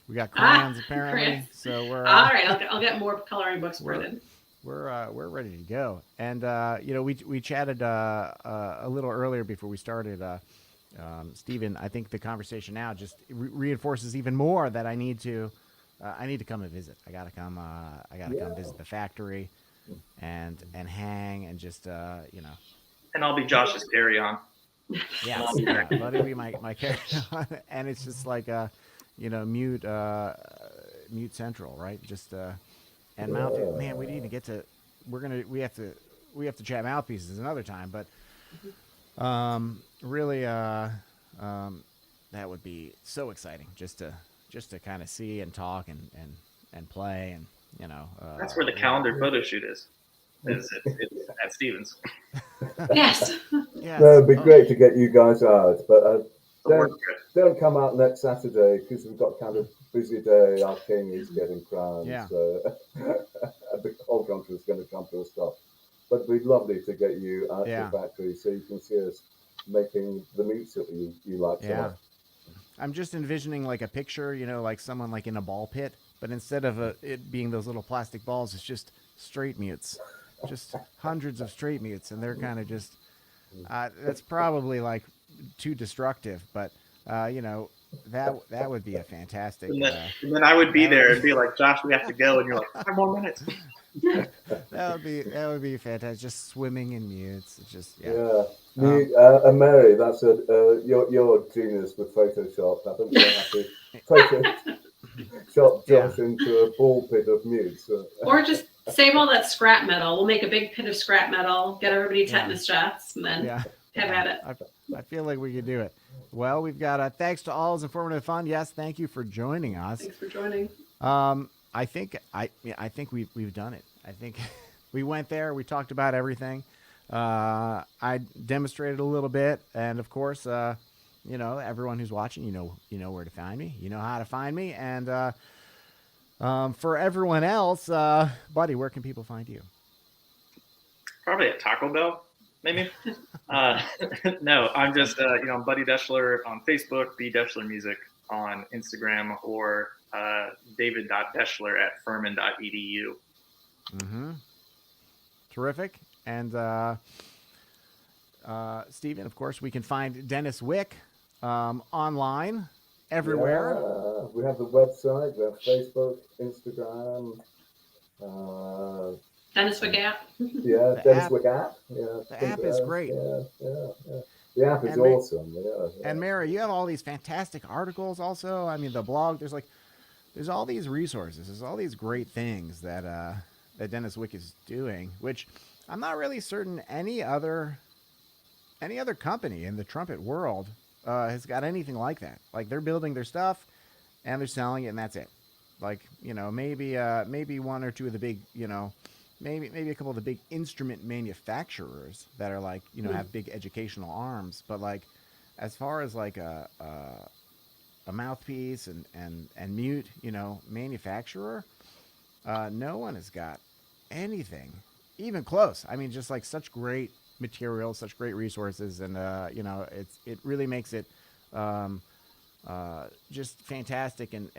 we got crayons apparently. Crayons. So we're all right. I'll get more coloring books printed. We're ready to go. And we chatted a little earlier before we started. Stephen, I think the conversation now just reinforces even more that I need to come and visit. I gotta come visit the factory and hang and just And I'll be Josh's carry-on. Yeah, Buddy will be my carry-on, and it's just like mute central, right? Just and mouth. Man, we need to get to. We have to chat mouthpieces another time, but really that would be so exciting just to kind of see and talk and play and that's where the calendar photo shoot is. It's at Stevens. Yes. No, it'd be great to get you guys out, but don't come out next Saturday because we've got kind of busy day. Our king is getting crowned, so the whole country is going to come to a stop. But it'd be lovely to get you out to the factory so you can see us making the meats that you like so much. I'm just envisioning like a picture, like someone like in a ball pit, but instead of it being those little plastic balls, it's just straight mutes, just hundreds of straight mutes, and they're kind of just. That's probably like too destructive, but that would be a fantastic. And then I would be there and be like, Josh, we have to go, and you're like, 5 more minutes. That would be fantastic. Just swimming in mutes. It's just And Mary, that's your genius with Photoshop. I think we'll have to Photoshop Josh into a ball pit of mutes. Or just save all that scrap metal. We'll make a big pit of scrap metal, get everybody tetanus shots, and then have at it. I feel like we could do it. Well, we've got thanks to all. It's informative fun. Yes, thank you for joining us. Thanks for joining. I think we've done it. I think we went there. We talked about everything. I demonstrated a little bit, and of course, everyone who's watching, you know where to find me. You know how to find me, and for everyone else, buddy, where can people find you? Probably at Taco Bell, maybe. No, I'm just I'm Buddy Deschler on Facebook, B Deschler Music on Instagram, or david.deschler@furman.edu. Mm-hmm. Terrific. And Stephen, of course, we can find Denis Wick online everywhere. Yeah, we have the website, we have Facebook, Instagram. Denis Wick app. Yeah, Denis Wick app. Yeah, the app is great. Yeah. The app is awesome. Yeah. And Mary, you have all these fantastic articles also. I mean, the blog, there's all these resources. There's all these great things that Denis Wick is doing, which I'm not really certain any other company in the trumpet world has got anything like that. Like, they're building their stuff and they're selling it, and that's it. Like, maybe one or two of the big, maybe a couple of the big instrument manufacturers that are like, have big educational arms, but like, as far as like a mouthpiece and mute, manufacturer, no one has got anything even close. I mean, just like such great materials, such great resources, and it really makes it just fantastic and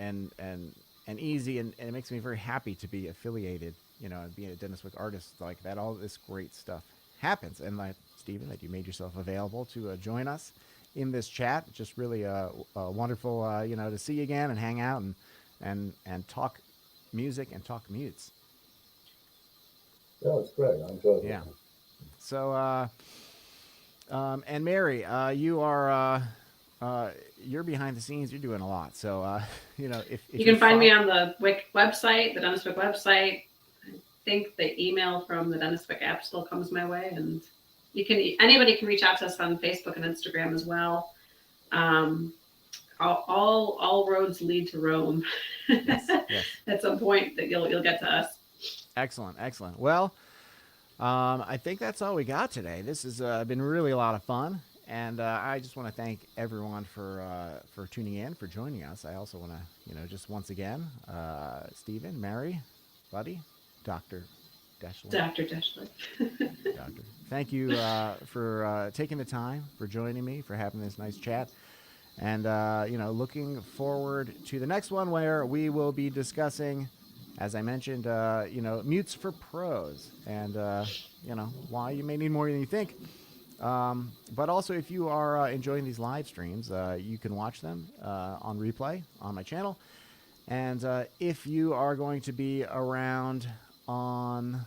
easy, and it makes me very happy to be affiliated, and being a Denis Wick artist like that. All this great stuff happens, and like Stephen, that you made yourself available to join us in this chat. Just really wonderful, to see you again and hang out and talk music and talk mutes. Yeah, it's great. I enjoyed it. Yeah. So, and Mary, you are you're behind the scenes. You're doing a lot. So, if you can find me on the Wick website, the Denis Wick website. I think the email from the Denis Wick app still comes my way, and anybody can reach out to us on Facebook and Instagram as well. All roads lead to Rome. Yes. At some point that you'll get to us. Excellent. Well, I think that's all we got today. This has been really a lot of fun, and I just want to thank everyone for tuning in, for joining us. I also want to, just once again, Stephen, Mary, Buddy, Dr. Deschler. Dr. Deschler. Doctor. Thank you for taking the time, for joining me, for having this nice chat. And, looking forward to the next one, where we will be discussing, as I mentioned, mutes for pros, and, why you may need more than you think. But also, if you are enjoying these live streams, you can watch them on replay on my channel. And if you are going to be around on,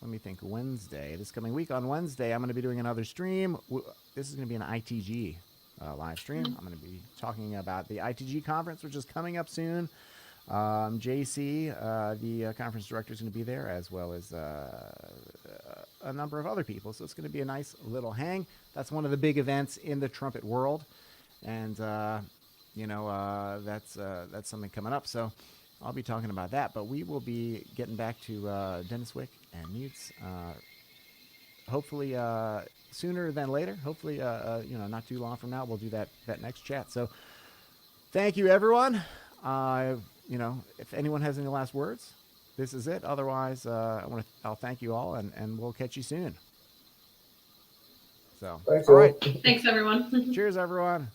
let me think, Wednesday, this coming week on Wednesday, I'm going to be doing another stream. This is going to be an ITG live stream. I'm going to be talking about the ITG conference, which is coming up soon. JC, the conference director, is going to be there, as well as a number of other people. So it's going to be a nice little hang. That's one of the big events in the trumpet world, and that's something coming up. So I'll be talking about that. But we will be getting back to Denis Wick and mutes, hopefully sooner than later. Hopefully, not too long from now, we'll do that next chat. So thank you, everyone. If anyone has any last words, this is it. Otherwise, I'll thank you all, and we'll catch you soon. So, Thanks, all right. Thanks, everyone. Cheers, everyone.